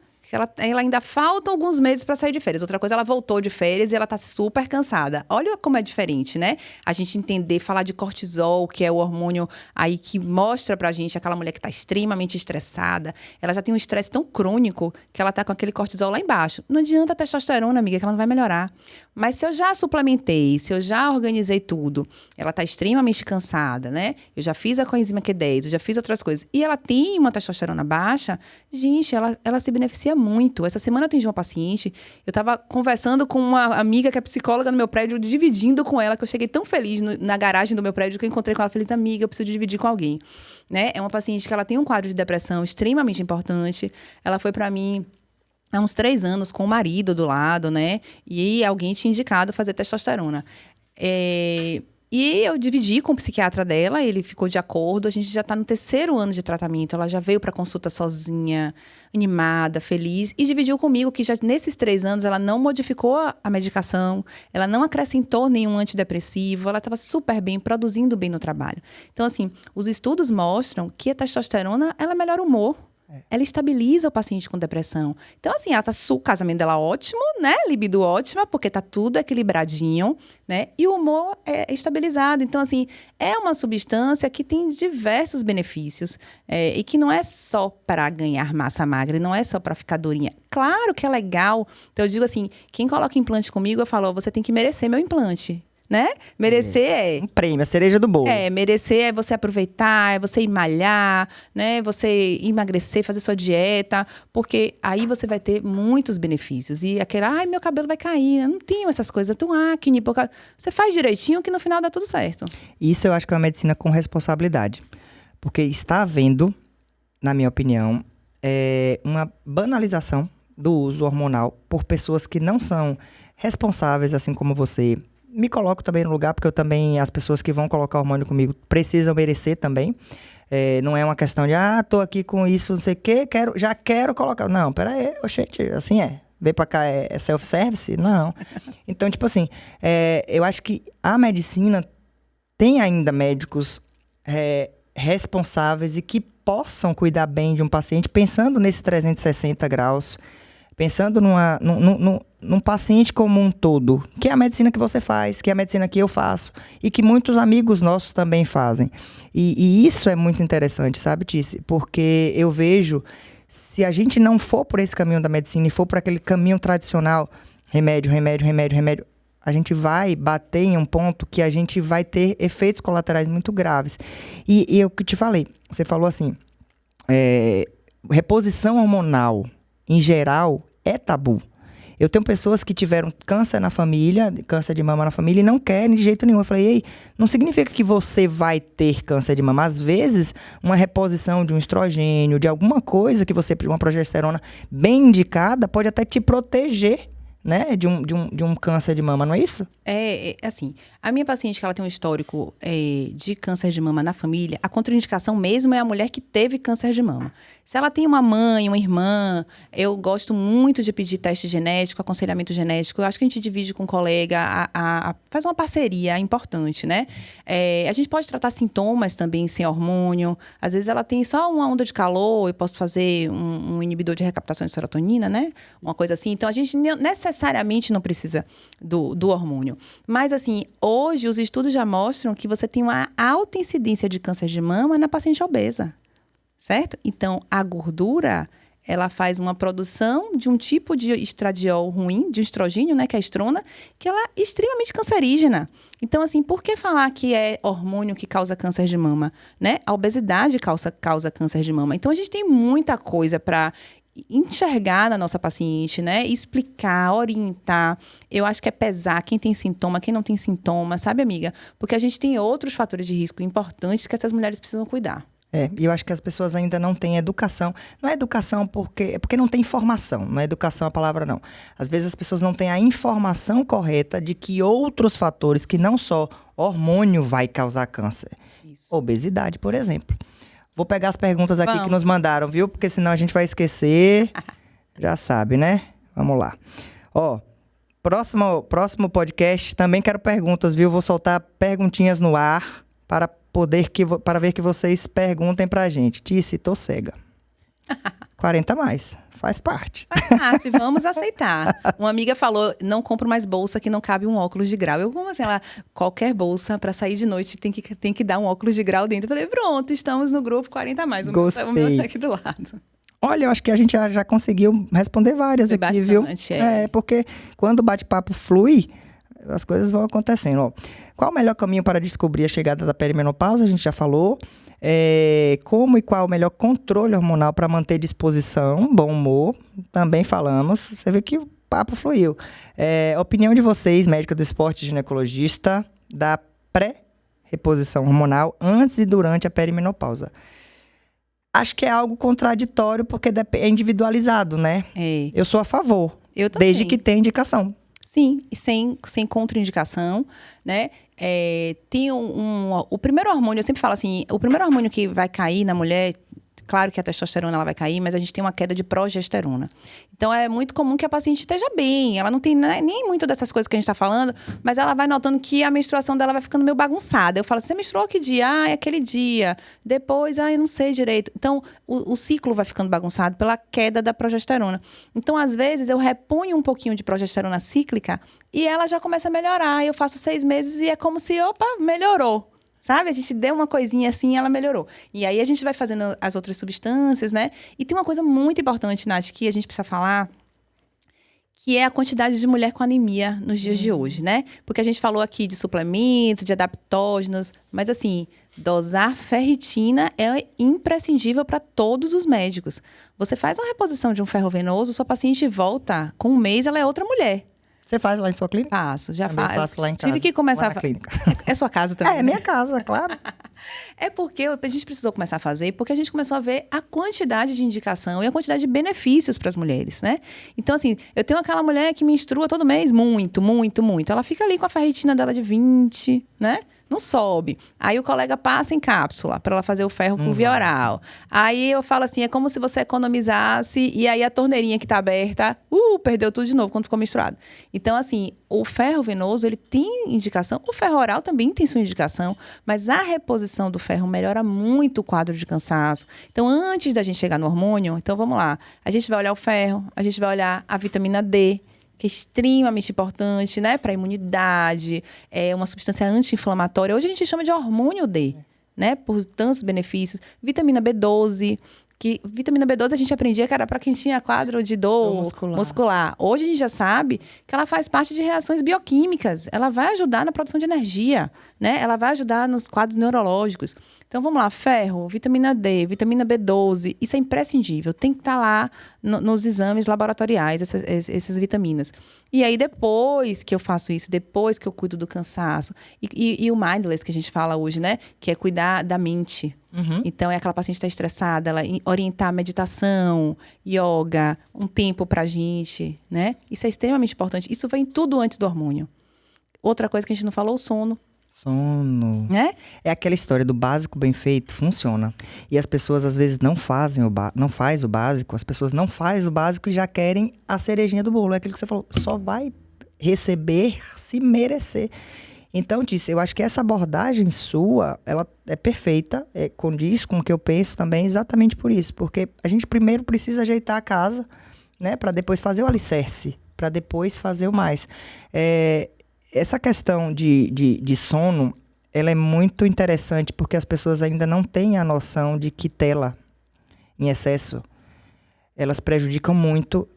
ainda falta alguns meses para sair de férias. Outra coisa, ela voltou de férias e ela tá super cansada. Olha como é diferente, né? A gente entender, falar de cortisol, que é o hormônio aí que mostra pra gente aquela mulher que tá extremamente estressada. Ela já tem um estresse tão crônico que ela tá com aquele cortisol lá embaixo. Não adianta a testosterona, amiga, que ela não vai melhorar. Mas se eu já suplementei, se eu já organizei tudo, ela tá extremamente cansada, né? Eu já fiz a coenzima Q10, eu já fiz outras coisas. E ela tem uma testosterona baixa, gente, ela se beneficia muito. Essa semana eu atendi uma paciente, eu estava conversando com uma amiga que é psicóloga no meu prédio, dividindo com ela, que eu cheguei tão feliz na garagem do meu prédio, que eu encontrei com ela, falei, amiga, eu preciso dividir com alguém, né? É uma paciente que ela tem um quadro de depressão extremamente importante. Ela foi para mim há uns 3 anos com o marido do lado, né? E alguém tinha indicado fazer testosterona. E eu dividi com o psiquiatra dela, ele ficou de acordo. A gente já está no 3º ano de tratamento. Ela já veio para consulta sozinha, animada, feliz. E dividiu comigo que já nesses 3 anos ela não modificou a medicação, ela não acrescentou nenhum antidepressivo, ela estava super bem, produzindo bem no trabalho. Então, assim, os estudos mostram que a testosterona, ela melhora o humor. Ela estabiliza o paciente com depressão. Então, assim, o casamento dela ótimo, né? Libido ótima, porque tá tudo equilibradinho, né? E o humor é estabilizado. Então, assim, é uma substância que tem diversos benefícios e que não é só para ganhar massa magra, não é só para ficar durinha. Claro que é legal. Então, eu digo assim, quem coloca implante comigo, eu falo, você tem que merecer meu implante. Né? Merecer um prêmio, a cereja do bolo. Merecer é você aproveitar, é você ir malhar, né? Você emagrecer, fazer sua dieta, porque aí você vai ter muitos benefícios. E aquele, meu cabelo vai cair, eu não tenho essas coisas, eu tenho acne, você faz direitinho que no final dá tudo certo. Isso eu acho que é uma medicina com responsabilidade. Porque está havendo, na minha opinião, uma banalização do uso hormonal por pessoas que não são responsáveis, assim como você. Me coloco também no lugar, porque eu também, as pessoas que vão colocar hormônio comigo precisam merecer também. Não é uma questão de, tô aqui com isso, não sei o quê, já quero colocar. Não, peraí, gente, assim vem pra cá, é self-service? Não. Então, tipo assim, eu acho que a medicina tem ainda médicos responsáveis e que possam cuidar bem de um paciente, pensando nesse 360 graus, pensando num paciente como um todo, que é a medicina que você faz, que é a medicina que eu faço, e que muitos amigos nossos também fazem. E isso é muito interessante, sabe, Tice? Porque eu vejo, se a gente não for por esse caminho da medicina e for por aquele caminho tradicional, remédio, a gente vai bater em um ponto que a gente vai ter efeitos colaterais muito graves. E eu que te falei, você falou assim, reposição hormonal, em geral, é tabu. Eu tenho pessoas que tiveram câncer na família, câncer de mama na família, e não querem de jeito nenhum. Eu falei, ei, não significa que você vai ter câncer de mama. Às vezes, uma reposição de um estrogênio, de alguma coisa que você, uma progesterona bem indicada, pode até te proteger, né, de um câncer de mama, não é isso? Assim, a minha paciente que ela tem um histórico de câncer de mama na família, a contraindicação mesmo é a mulher que teve câncer de mama. Se ela tem uma mãe, uma irmã, eu gosto muito de pedir teste genético, aconselhamento genético. Eu acho que a gente divide com um colega, faz uma parceria importante, né? A gente pode tratar sintomas também sem hormônio. Às vezes ela tem só uma onda de calor, eu posso fazer um inibidor de recaptação de serotonina, né? Uma coisa assim. Então, a gente necessariamente não precisa do hormônio. Mas, assim, hoje os estudos já mostram que você tem uma alta incidência de câncer de mama na paciente obesa. Certo? Então, a gordura, ela faz uma produção de um tipo de estradiol ruim, de estrogênio, né, que é a estrona, que ela é extremamente cancerígena. Então, assim, por que falar que é hormônio que causa câncer de mama? Né? A obesidade causa câncer de mama. Então, a gente tem muita coisa para enxergar na nossa paciente, né? Explicar, orientar. Eu acho que é pesar quem tem sintoma, quem não tem sintoma, sabe, amiga? Porque a gente tem outros fatores de risco importantes que essas mulheres precisam cuidar. E eu acho que as pessoas ainda não têm educação. Não é educação porque não tem informação. Não é educação a palavra, não. Às vezes as pessoas não têm a informação correta de que outros fatores, que não só hormônio vai causar câncer. Isso. Obesidade, por exemplo. Vou pegar as perguntas aqui que nos mandaram, viu? Porque senão a gente vai esquecer. Já sabe, né? Vamos lá. Próximo podcast, também quero perguntas, viu? Vou soltar perguntinhas no ar para ver que vocês perguntem pra gente. Tice, tô cega. 40 mais. Faz parte. Faz parte, vamos aceitar. Uma amiga falou, não compro mais bolsa que não cabe um óculos de grau. Eu, como assim? Qualquer bolsa para sair de noite tem que dar um óculos de grau dentro. Eu falei, pronto, estamos no grupo 40 mais. Gostei. O meu tá aqui do lado. Olha, eu acho que a gente já conseguiu responder várias aqui, bastante, viu? Porque quando o bate-papo flui, as coisas vão acontecendo. Qual o melhor caminho para descobrir a chegada da perimenopausa? A gente já falou. Como e qual o melhor controle hormonal para manter disposição, bom humor? Também falamos. Você vê que o papo fluiu. Opinião de vocês, médica do esporte, ginecologista, da pré-reposição hormonal antes e durante a perimenopausa. Acho que é algo contraditório porque é individualizado, né? Eu sou a favor. Eu também. Desde que tenha indicação. Sim, sem contraindicação, né? Tem o primeiro hormônio, eu sempre falo assim, o primeiro hormônio que vai cair na mulher, claro que a testosterona ela vai cair, mas a gente tem uma queda de progesterona. Então, é muito comum que a paciente esteja bem, ela não tem nem muito dessas coisas que a gente está falando, mas ela vai notando que a menstruação dela vai ficando meio bagunçada. Eu falo, você menstruou que dia? É aquele dia. Depois, eu não sei direito. Então, o ciclo vai ficando bagunçado pela queda da progesterona. Então, às vezes, eu reponho um pouquinho de progesterona cíclica e ela já começa a melhorar. Eu faço 6 meses e é como se, melhorou. Sabe? A gente deu uma coisinha assim e ela melhorou. E aí a gente vai fazendo as outras substâncias, né? E tem uma coisa muito importante, Nath, que a gente precisa falar, que é a quantidade de mulher com anemia nos dias de hoje, né? Porque a gente falou aqui de suplemento, de adaptógenos, mas assim, dosar ferritina é imprescindível para todos os médicos. Você faz uma reposição de um ferro venoso, sua paciente volta, com 1 mês ela é outra mulher. Você faz lá em sua clínica? Faço, já faço. Faço lá em casa. Tive que começar lá na clínica. É sua casa também? É minha casa, claro. É porque a gente precisou começar a fazer, porque a gente começou a ver a quantidade de indicação e a quantidade de benefícios para as mulheres, né? Então, assim, eu tenho aquela mulher que menstrua todo mês, muito, muito, muito. Ela fica ali com a ferritina dela de 20, né? Não sobe. Aí o colega passa em cápsula para ela fazer o ferro por via oral. Aí eu falo assim, é como se você economizasse e aí a torneirinha que tá aberta, perdeu tudo de novo quando ficou menstruado. Então, assim, o ferro venoso, ele tem indicação, o ferro oral também tem sua indicação, mas a reposição do ferro melhora muito o quadro de cansaço. Então, antes da gente chegar no hormônio, então vamos lá, a gente vai olhar o ferro, a gente vai olhar a vitamina D, que é extremamente importante, né, para a imunidade, é uma substância anti-inflamatória. Hoje a gente chama de hormônio D, né, por tantos benefícios. Vitamina B12, Que vitamina B12 a gente aprendia que era para quem tinha quadro de dor muscular. Hoje a gente já sabe que ela faz parte de reações bioquímicas. Ela vai ajudar na produção de energia, né? Ela vai ajudar nos quadros neurológicos. Então vamos lá, ferro, vitamina D, vitamina B12, isso é imprescindível. Tem que estar lá nos exames laboratoriais, essas vitaminas. E aí depois que eu faço isso, depois que eu cuido do cansaço, e o mindfulness que a gente fala hoje, né? Que é cuidar da mente. Então, é aquela paciente que está estressada, ela orientar a meditação, yoga, um tempo pra gente, né? Isso é extremamente importante. Isso vem tudo antes do hormônio. Outra coisa que a gente não falou, o sono. Sono. Né? É aquela história do básico bem feito, funciona. E as pessoas, às vezes, não fazem não faz o básico, as pessoas não fazem o básico e já querem a cerejinha do bolo. É aquilo que você falou, só vai receber se merecer. Então, Tícia, eu acho que essa abordagem sua, ela é perfeita, condiz com o que eu penso também, exatamente por isso. Porque a gente primeiro precisa ajeitar a casa, né, para depois fazer o alicerce, para depois fazer o mais. Essa questão de sono, ela é muito interessante porque as pessoas ainda não têm a noção de que tela em excesso, elas prejudicam muito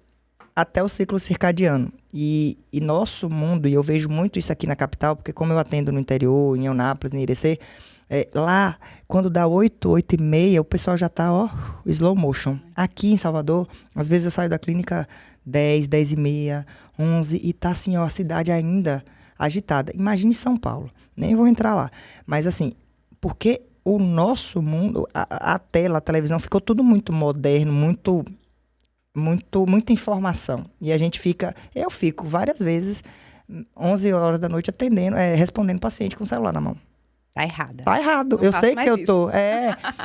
até o ciclo circadiano. E nosso mundo, e eu vejo muito isso aqui na capital, porque como eu atendo no interior, em Eunápolis, em Irecê, lá, quando dá 8, 8h30, o pessoal já tá, slow motion. Aqui em Salvador, às vezes eu saio da clínica 10, 10h30, 11, e tá assim, a cidade ainda agitada. Imagine São Paulo, nem vou entrar lá. Mas assim, porque o nosso mundo, a tela, a televisão, ficou tudo muito moderno, muita informação. E eu fico várias vezes, 11 horas da noite atendendo, respondendo paciente com o celular na mão. Tá errada. Tá errado. Não eu sei que eu tô.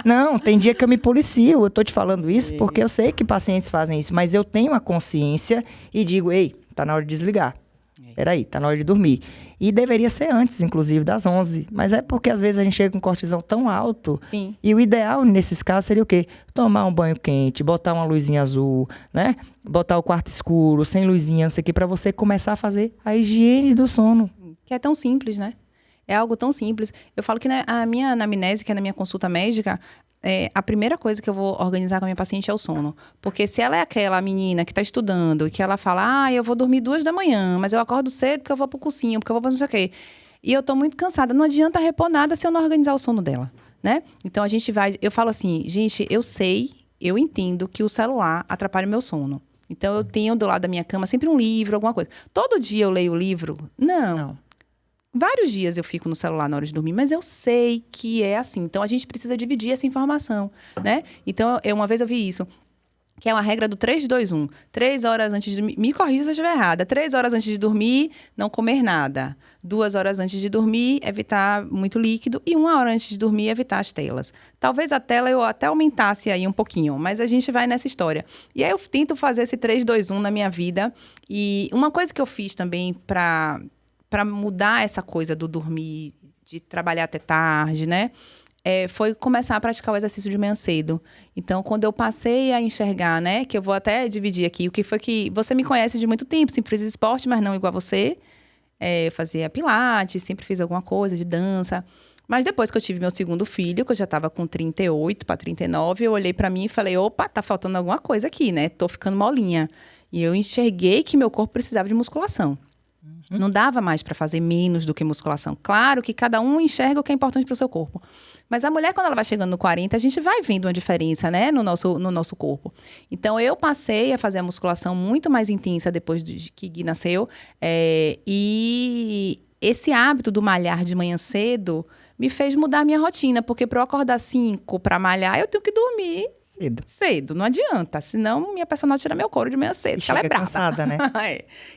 Não, tem dia que eu me policio. Eu tô te falando isso porque eu sei que pacientes fazem isso, mas eu tenho a consciência e digo, ei, tá na hora de desligar. Peraí, tá na hora de dormir. E deveria ser antes, inclusive, das 11. Mas é porque, às vezes, a gente chega com cortisol tão alto. Sim. E o ideal, nesses casos, seria o quê? Tomar um banho quente, botar uma luzinha azul, né? Botar o quarto escuro, sem luzinha, não sei o quê, pra você começar a fazer a higiene do sono. Que é tão simples, né? É algo tão simples. Eu falo que a minha anamnese, que é na minha consulta médica, a primeira coisa que eu vou organizar com a minha paciente é o sono. Porque se ela é aquela menina que está estudando e que ela fala, eu vou dormir 2h, mas eu acordo cedo porque eu vou pro cursinho, porque eu vou pra não sei o quê. E eu tô muito cansada. Não adianta repor nada se eu não organizar o sono dela, né? Então, eu falo assim, gente, eu entendo que o celular atrapalha o meu sono. Então, eu tenho do lado da minha cama sempre um livro, alguma coisa. Todo dia eu leio o livro? Não. Vários dias eu fico no celular na hora de dormir, mas eu sei que é assim. Então, a gente precisa dividir essa informação, né? Então, uma vez eu vi isso, que é uma regra do 3-2-1. 3 horas antes de dormir, me corrija se eu estiver errada. 3 horas antes de dormir, não comer nada. 2 horas antes de dormir, evitar muito líquido. E 1 hora antes de dormir, evitar as telas. Talvez a tela eu até aumentasse aí um pouquinho, mas a gente vai nessa história. E aí eu tento fazer esse 3-2-1 na minha vida. E uma coisa que eu fiz também para mudar essa coisa do dormir, de trabalhar até tarde, né? Foi começar a praticar o exercício de manhã cedo. Então, quando eu passei a enxergar, né? Que eu vou até dividir aqui, o que foi que... Você me conhece de muito tempo, sempre fiz esporte, mas não igual a você. Eu fazia pilates, sempre fiz alguma coisa de dança. Mas depois que eu tive meu segundo filho, que eu já estava com 38 para 39, eu olhei para mim e falei, opa, tá faltando alguma coisa aqui, né? Tô ficando molinha. E eu enxerguei que meu corpo precisava de musculação. Não dava mais para fazer menos do que musculação. Claro que cada um enxerga o que é importante para o seu corpo. Mas a mulher, quando ela vai chegando no 40, a gente vai vendo uma diferença, né, no nosso corpo. Então, eu passei a fazer a musculação muito mais intensa depois que Gui nasceu. E esse hábito do malhar de manhã cedo me fez mudar a minha rotina. Porque para eu acordar 5 para malhar, eu tenho que dormir cedo. Não adianta. Senão, minha personal tira meu couro de manhã cedo. Porque ela é brava. Cansada, né?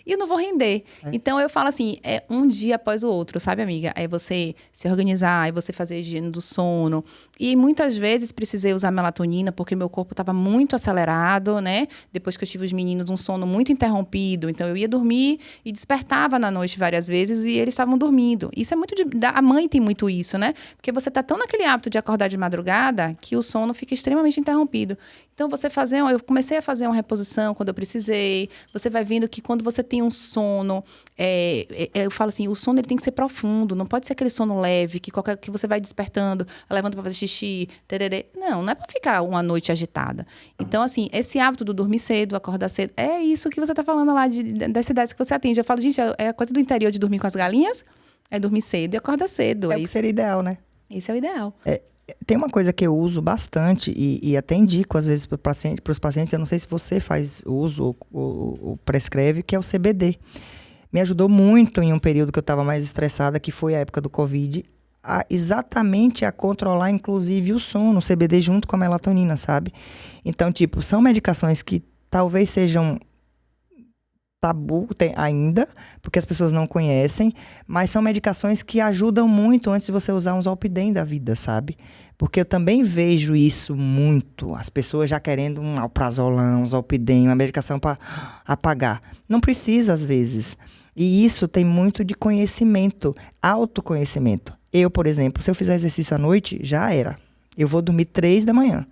E eu não vou render. Então, eu falo assim, um dia após o outro, sabe, amiga? É você se organizar, é você fazer a higiene do sono. E muitas vezes precisei usar melatonina, porque meu corpo estava muito acelerado, né? Depois que eu tive os meninos, um sono muito interrompido. Então, eu ia dormir e despertava na noite várias vezes e eles estavam dormindo. Isso é muito... A mãe tem muito isso, né? Porque você tá tão naquele hábito de acordar de madrugada que o sono fica extremamente interrompido. interrompido. Então, eu comecei a fazer uma reposição quando eu precisei. Você vai vendo que quando você tem um sono, eu falo assim, o sono ele tem que ser profundo, não pode ser aquele sono leve, que você vai despertando, levanta para fazer xixi, tererê. Não é para ficar uma noite agitada. Então, assim, esse hábito do dormir cedo, acordar cedo, é isso que você está falando lá, das cidades que você atende. Eu falo, gente, é a coisa do interior de dormir com as galinhas, é dormir cedo e acordar cedo. É o que seria ideal, né? Esse é o ideal. Tem uma coisa que eu uso bastante e até indico, às vezes, para os pacientes, eu não sei se você faz uso ou prescreve, que é o CBD. Me ajudou muito em um período que eu estava mais estressada, que foi a época do Covid, exatamente a controlar, inclusive, o sono, o CBD junto com a melatonina, sabe? Então, tipo, são medicações que talvez sejam tabu ainda, porque as pessoas não conhecem, mas são medicações que ajudam muito antes de você usar um Zolpidem da vida, sabe? Porque eu também vejo isso muito, as pessoas já querendo um alprazolam, um Zolpidem, uma medicação para apagar. Não precisa, às vezes. E isso tem muito de conhecimento, autoconhecimento. Eu, por exemplo, se eu fizer exercício à noite, já era. Eu vou dormir 3 da manhã.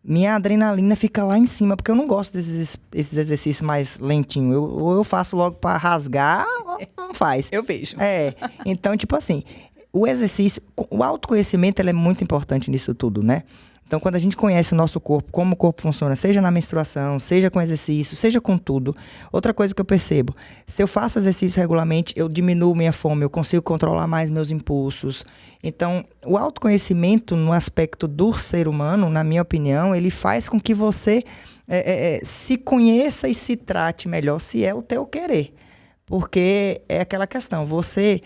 Minha adrenalina fica lá em cima, porque eu não gosto desses exercícios mais lentinhos. Ou eu faço logo para rasgar, ou não faz. Eu vejo. Então, tipo assim, o exercício, o autoconhecimento, ele é muito importante nisso tudo, né? Então, quando a gente conhece o nosso corpo, como o corpo funciona, seja na menstruação, seja com exercício, seja com tudo. Outra coisa que eu percebo, se eu faço exercício regularmente, eu diminuo minha fome, eu consigo controlar mais meus impulsos. Então, o autoconhecimento no aspecto do ser humano, na minha opinião, ele faz com que você se conheça e se trate melhor, se é o teu querer. Porque é aquela questão, você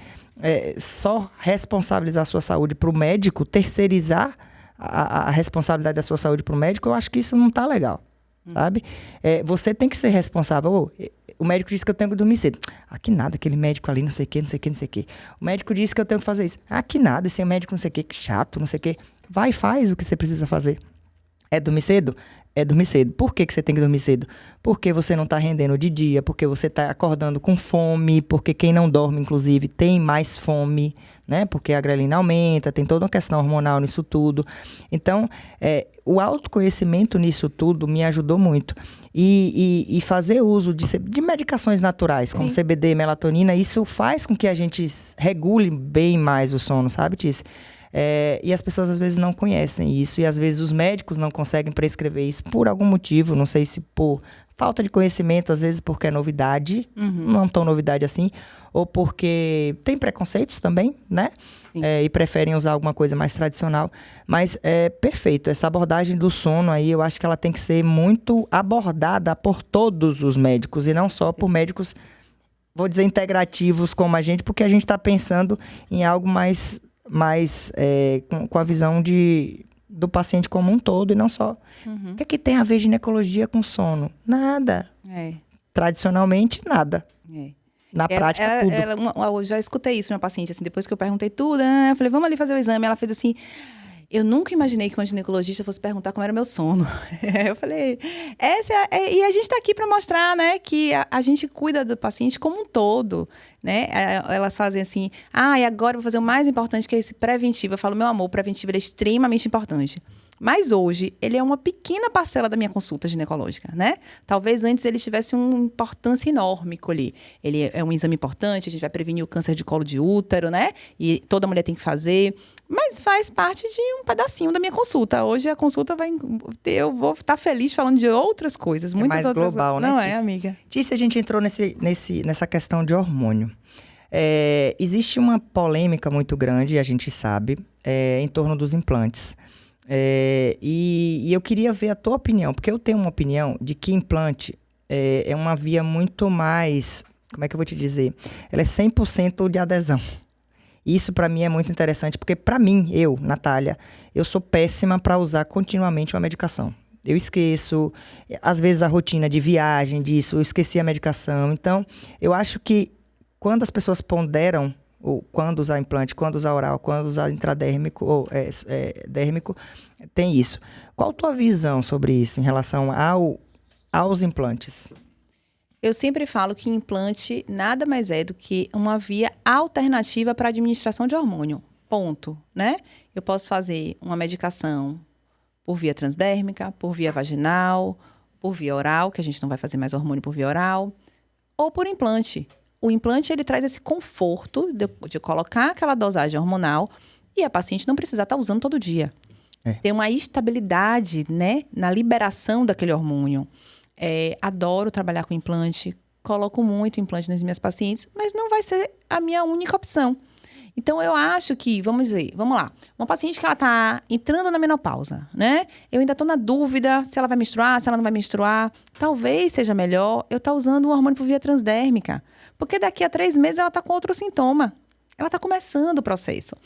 só responsabilizar a sua saúde para o médico, terceirizar a responsabilidade da sua saúde para o médico, eu acho que isso não está legal, sabe? Você tem que ser responsável. O médico disse que eu tenho que dormir cedo. Que nada, aquele médico ali, não sei o quê, não sei o quê, não sei o quê. O médico disse que eu tenho que fazer isso. Que nada, esse médico não sei o quê, que chato, não sei o quê. Vai, faz o que você precisa fazer. É dormir cedo? É dormir cedo. Por que você tem que dormir cedo? Porque você não está rendendo de dia, porque você está acordando com fome, porque quem não dorme, inclusive, tem mais fome, né? Porque a grelina aumenta, tem toda uma questão hormonal nisso tudo. Então, o autoconhecimento nisso tudo me ajudou muito. E fazer uso de medicações naturais, como Sim. CBD, melatonina, isso faz com que a gente regule bem mais o sono, sabe, Tice? E as pessoas às vezes não conhecem isso e às vezes os médicos não conseguem prescrever isso por algum motivo, não sei se por falta de conhecimento, às vezes porque é novidade, não tão novidade assim, ou porque tem preconceitos também, né? E preferem usar alguma coisa mais tradicional. Mas é perfeito, essa abordagem do sono aí, eu acho que ela tem que ser muito abordada por todos os médicos e não só por médicos, vou dizer, integrativos como a gente, porque a gente está pensando em algo mais com a visão do paciente como um todo e não só. O que é que tem a ver ginecologia com sono? Nada. Tradicionalmente, nada. Na prática, tudo. Eu já escutei isso de uma paciente, assim, depois que eu perguntei tudo, eu falei, vamos ali fazer o exame. Ela fez assim, eu nunca imaginei que uma ginecologista fosse perguntar como era o meu sono. Eu falei, e a gente tá aqui para mostrar, né, que a gente cuida do paciente como um todo, né? Elas fazem assim, e agora eu vou fazer o mais importante, que é esse preventivo. Eu falo, meu amor, o preventivo é extremamente importante. Mas hoje, ele é uma pequena parcela da minha consulta ginecológica, né? Talvez antes ele tivesse uma importância enorme colher. Ele é um exame importante, a gente vai prevenir o câncer de colo de útero, né? E toda mulher tem que fazer. Mas faz parte de um pedacinho da minha consulta. Hoje a consulta eu vou estar feliz falando de outras coisas. Muitas mais outras global, né? Não é, amiga? Tice, a gente entrou nessa questão de hormônio. Existe uma polêmica muito grande, a gente sabe, em torno dos implantes. E eu queria ver a tua opinião, porque eu tenho uma opinião de que implante é uma via muito mais, como é que eu vou te dizer? Ela é 100% de adesão. Isso para mim é muito interessante, porque para mim, Natália, eu sou péssima para usar continuamente uma medicação. Eu esqueço, às vezes a rotina de viagem disso, eu esqueci a medicação. Então, eu acho que quando as pessoas ponderam quando usar implante, quando usar oral, quando usar intradérmico ou dérmico, tem isso. Qual a tua visão sobre isso em relação aos implantes? Eu sempre falo que implante nada mais é do que uma via alternativa para a administração de hormônio. Ponto, né? Eu posso fazer uma medicação por via transdérmica, por via vaginal, por via oral, que a gente não vai fazer mais hormônio por via oral, ou por implante. O implante, ele traz esse conforto de colocar aquela dosagem hormonal e a paciente não precisar estar usando todo dia. Tem uma estabilidade, né, na liberação daquele hormônio. Adoro trabalhar com implante, coloco muito implante nas minhas pacientes, mas não vai ser a minha única opção. Então, eu acho que, vamos lá, uma paciente que ela está entrando na menopausa, né? Eu ainda estou na dúvida se ela vai menstruar, se ela não vai menstruar. Talvez seja melhor eu estar usando um hormônio por via transdérmica, porque daqui a 3 meses ela está com outro sintoma. Ela está começando o processo.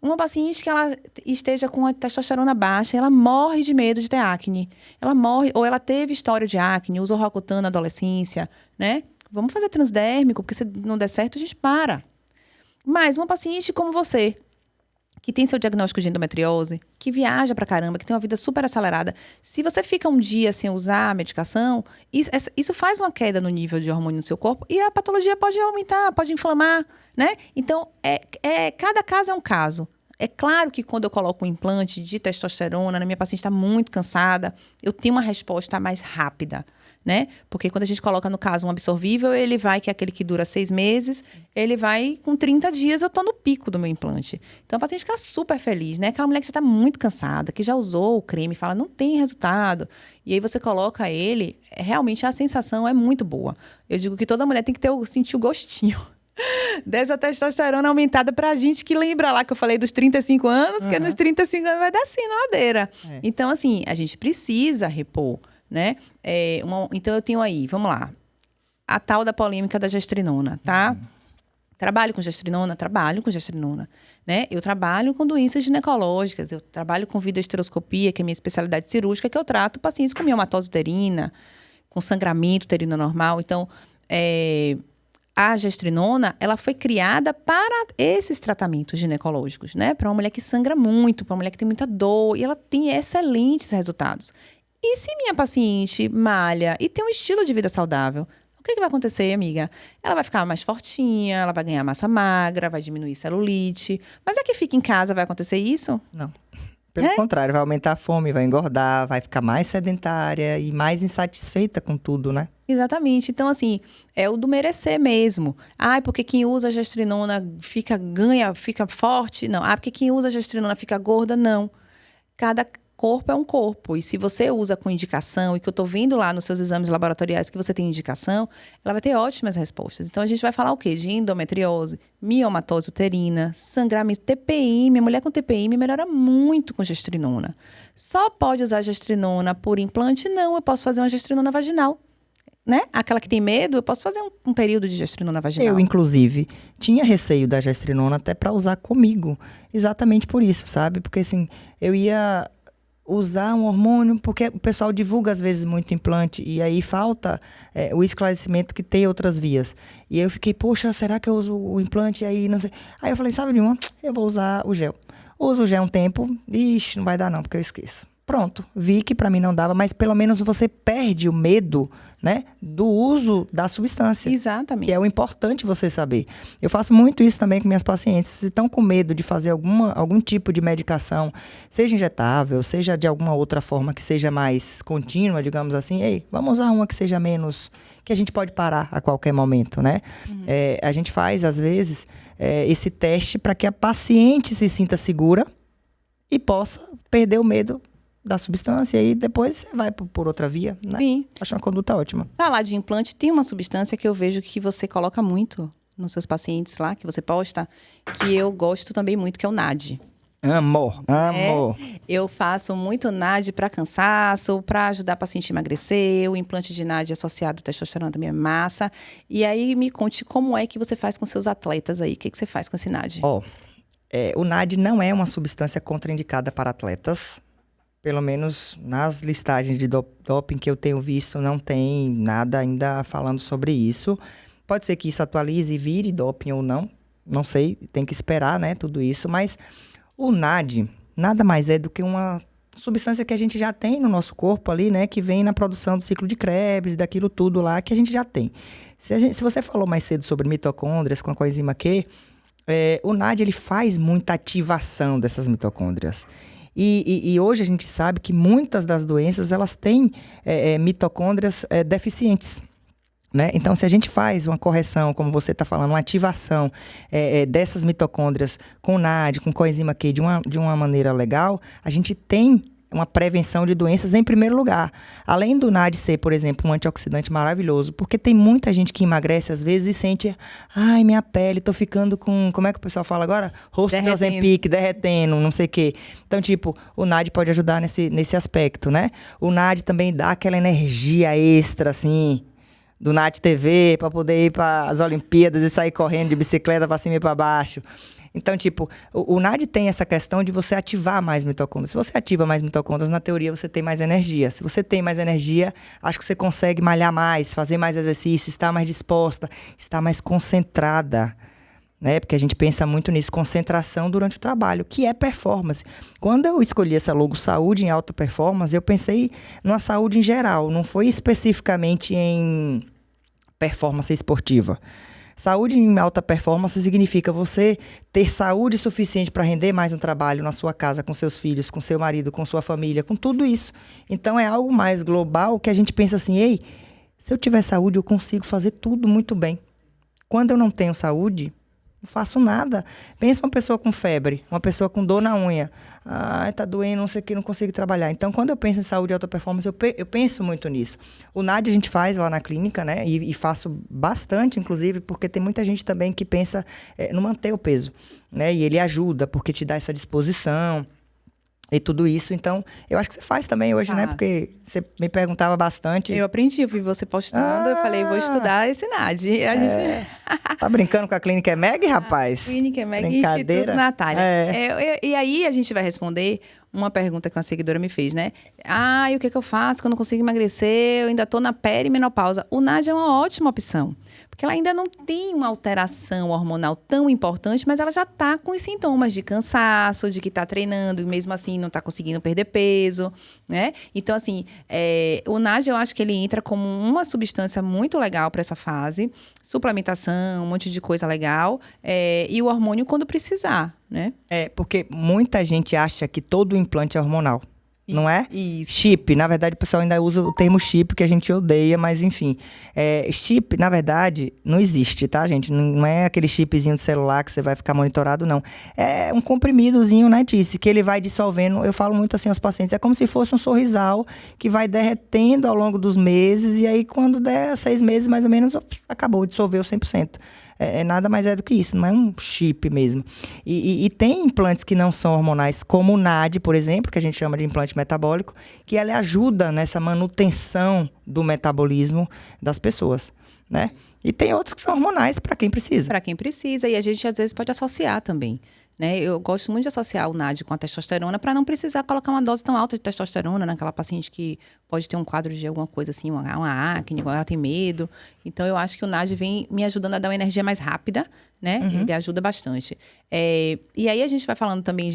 Uma paciente que ela esteja com a testosterona baixa, ela morre de medo de ter acne. Ela morre, ou ela teve história de acne, usou Roacutan na adolescência, né? Vamos fazer transdérmico, porque se não der certo, a gente para. Mas uma paciente como você, que tem seu diagnóstico de endometriose, que viaja pra caramba, que tem uma vida super acelerada, se você fica um dia sem usar a medicação, isso faz uma queda no nível de hormônio no seu corpo e a patologia pode aumentar, pode inflamar, né? Então, cada caso é um caso. É claro que quando eu coloco um implante de testosterona, a minha paciente está muito cansada, eu tenho uma resposta mais rápida, né? Porque quando a gente coloca, no caso, um absorvível, ele vai, que é aquele que dura 6 meses, ele vai com 30 dias, eu tô no pico do meu implante. Então, a paciente fica super feliz, né? Aquela mulher que já tá muito cansada, que já usou o creme, fala, não tem resultado. E aí você coloca ele, realmente a sensação é muito boa. Eu digo que toda mulher tem que sentir o gostinho dessa testosterona aumentada pra gente que lembra lá que eu falei dos 35 anos, que nos 35 anos vai dar assim na ladeira. Então, assim, a gente precisa repor, né? Então, eu tenho aí, vamos lá, a tal da polêmica da gestrinona, tá? Trabalho com gestrinona, né? Eu trabalho com doenças ginecológicas, eu trabalho com videoesteroscopia, que é a minha especialidade cirúrgica, que eu trato pacientes com miomatose uterina, com sangramento uterino normal. Então, a gestrinona, ela foi criada para esses tratamentos ginecológicos, né? Para uma mulher que sangra muito, para uma mulher que tem muita dor, e ela tem excelentes resultados. E se minha paciente malha e tem um estilo de vida saudável, o que vai acontecer, amiga? Ela vai ficar mais fortinha, ela vai ganhar massa magra, vai diminuir celulite. Mas a que fica em casa vai acontecer isso? Não. Pelo contrário, vai aumentar a fome, vai engordar, vai ficar mais sedentária e mais insatisfeita com tudo, né? Exatamente. Então, assim, é o do merecer mesmo. Porque quem usa a gestrinona fica forte? Não. Porque quem usa a gestrinona fica gorda? Não. Cada corpo é um corpo. E se você usa com indicação, e que eu tô vendo lá nos seus exames laboratoriais que você tem indicação, ela vai ter ótimas respostas. Então, a gente vai falar o quê? De endometriose, miomatose uterina, sangramento, TPM. Mulher com TPM melhora muito com gestrinona. Só pode usar gestrinona por implante? Não, eu posso fazer uma gestrinona vaginal. Né? Aquela que tem medo, eu posso fazer um período de gestrinona vaginal. Eu, inclusive, tinha receio da gestrinona até para usar comigo. Exatamente por isso, sabe? Porque, assim, eu ia usar um hormônio, porque o pessoal divulga, às vezes, muito implante, e aí falta o esclarecimento que tem outras vias. E aí eu fiquei, poxa, será que eu uso o implante? E aí, não sei. Aí eu falei, sabe de uma? Eu vou usar o gel. Uso o gel um tempo, ixi, não vai dar não, porque eu esqueço. Pronto, vi que para mim não dava, mas pelo menos você perde o medo, né, do uso da substância. Exatamente. Que é o importante você saber. Eu faço muito isso também com minhas pacientes. Se estão com medo de fazer algum tipo de medicação, seja injetável, seja de alguma outra forma que seja mais contínua, digamos assim, ei, vamos usar uma que seja menos, que a gente pode parar a qualquer momento, né? A gente faz, às vezes, esse teste para que a paciente se sinta segura e possa perder o medo da substância e depois você vai por outra via, né? Sim. Acho uma conduta ótima. Falar de implante, tem uma substância que eu vejo que você coloca muito nos seus pacientes lá, que você posta, que eu gosto também muito, que é o NAD. Amo. Eu faço muito NAD para cansaço, para ajudar a paciente a emagrecer. O implante de NAD associado à testosterona também é massa. E aí, me conte como é que você faz com seus atletas aí. O que você faz com esse NAD? O NAD não é uma substância contraindicada para atletas. Pelo menos nas listagens de doping que eu tenho visto, não tem nada ainda falando sobre isso. Pode ser que isso atualize e vire doping ou não. Não sei, tem que esperar, né, tudo isso. Mas o NAD nada mais é do que uma substância que a gente já tem no nosso corpo ali, né, que vem na produção do ciclo de Krebs, daquilo tudo lá que a gente já tem. Se você falou mais cedo sobre mitocôndrias com a coenzima Q, o NAD ele faz muita ativação dessas mitocôndrias. E hoje a gente sabe que muitas das doenças, elas têm mitocôndrias deficientes. Né? Então, se a gente faz uma correção, como você está falando, uma ativação dessas mitocôndrias com NAD, com coenzima Q de uma maneira legal, a gente tem uma prevenção de doenças em primeiro lugar. Além do NAD ser, por exemplo, um antioxidante maravilhoso, porque tem muita gente que emagrece às vezes e sente, ai, minha pele, tô ficando com, como é que o pessoal fala agora? Rosto de Ozempic, derretendo, não sei o quê. Então, tipo, o NAD pode ajudar nesse aspecto, né? O NAD também dá aquela energia extra, assim, do NAD TV, para poder ir para as Olimpíadas e sair correndo de bicicleta para cima e para baixo. Então, tipo, o NAD tem essa questão de você ativar mais mitocôndrias. Se você ativa mais mitocôndrias, na teoria você tem mais energia. Se você tem mais energia, acho que você consegue malhar mais, fazer mais exercício, estar mais disposta, estar mais concentrada, né? Porque a gente pensa muito nisso, concentração durante o trabalho, que é performance. Quando eu escolhi essa logo Saúde em Alta Performance, eu pensei numa saúde em geral, não foi especificamente em performance esportiva. Saúde em alta performance significa você ter saúde suficiente para render mais no trabalho, na sua casa, com seus filhos, com seu marido, com sua família, com tudo isso. Então, é algo mais global que a gente pensa assim, ei, se eu tiver saúde, eu consigo fazer tudo muito bem. Quando eu não tenho saúde, não faço nada. Pensa uma pessoa com febre, uma pessoa com dor na unha. Ai, tá doendo, não sei o que, não consigo trabalhar. Então, quando eu penso em saúde e alta performance, eu penso muito nisso. O NAD a gente faz lá na clínica, né? E faço bastante, inclusive, porque tem muita gente também que pensa no manter o peso, né? E ele ajuda, porque te dá essa disposição e tudo isso. Então, eu acho que você faz também hoje, né? Porque você me perguntava bastante. Eu aprendi, eu vi você postando, eu falei, vou estudar esse NAD. A gente... Tá brincando com a Clínica EMEG, rapaz? Clínica EMEG e Instituto Natália. E aí a gente vai responder uma pergunta que uma seguidora me fez, né? E o que eu faço quando eu não consigo emagrecer? Eu ainda tô na perimenopausa. O NAD é uma ótima opção. Porque ela ainda não tem uma alteração hormonal tão importante, mas ela já está com os sintomas de cansaço, de que está treinando e mesmo assim não está conseguindo perder peso, né? Então, assim, o NAD eu acho que ele entra como uma substância muito legal para essa fase. Suplementação, um monte de coisa legal. E o hormônio quando precisar, né? Porque muita gente acha que todo implante é hormonal. Não é? Isso. Chip, na verdade o pessoal ainda usa o termo chip, que a gente odeia, mas enfim. Chip, na verdade, não existe, tá, gente? Não é aquele chipzinho de celular que você vai ficar monitorado, não. É um comprimidozinho, né, Tice, que ele vai dissolvendo. Eu falo muito assim aos pacientes, é como se fosse um sorrisal que vai derretendo ao longo dos meses, e aí quando der 6 meses, mais ou menos, acabou, dissolveu 100%. Nada mais do que isso, não é um chip mesmo. E tem implantes que não são hormonais, como o NAD, por exemplo, que a gente chama de implante metabólico, que ele ajuda nessa manutenção do metabolismo das pessoas, né? E tem outros que são hormonais para quem precisa. Para quem precisa, e a gente às vezes pode associar também. Né? Eu gosto muito de associar o NAD com a testosterona para não precisar colocar uma dose tão alta de testosterona naquela paciente que pode ter um quadro de alguma coisa assim, uma acne, ela tem medo. Então, eu acho que o NAD vem me ajudando a dar uma energia mais rápida, né? Uhum. Ele ajuda bastante. E aí, a gente vai falando também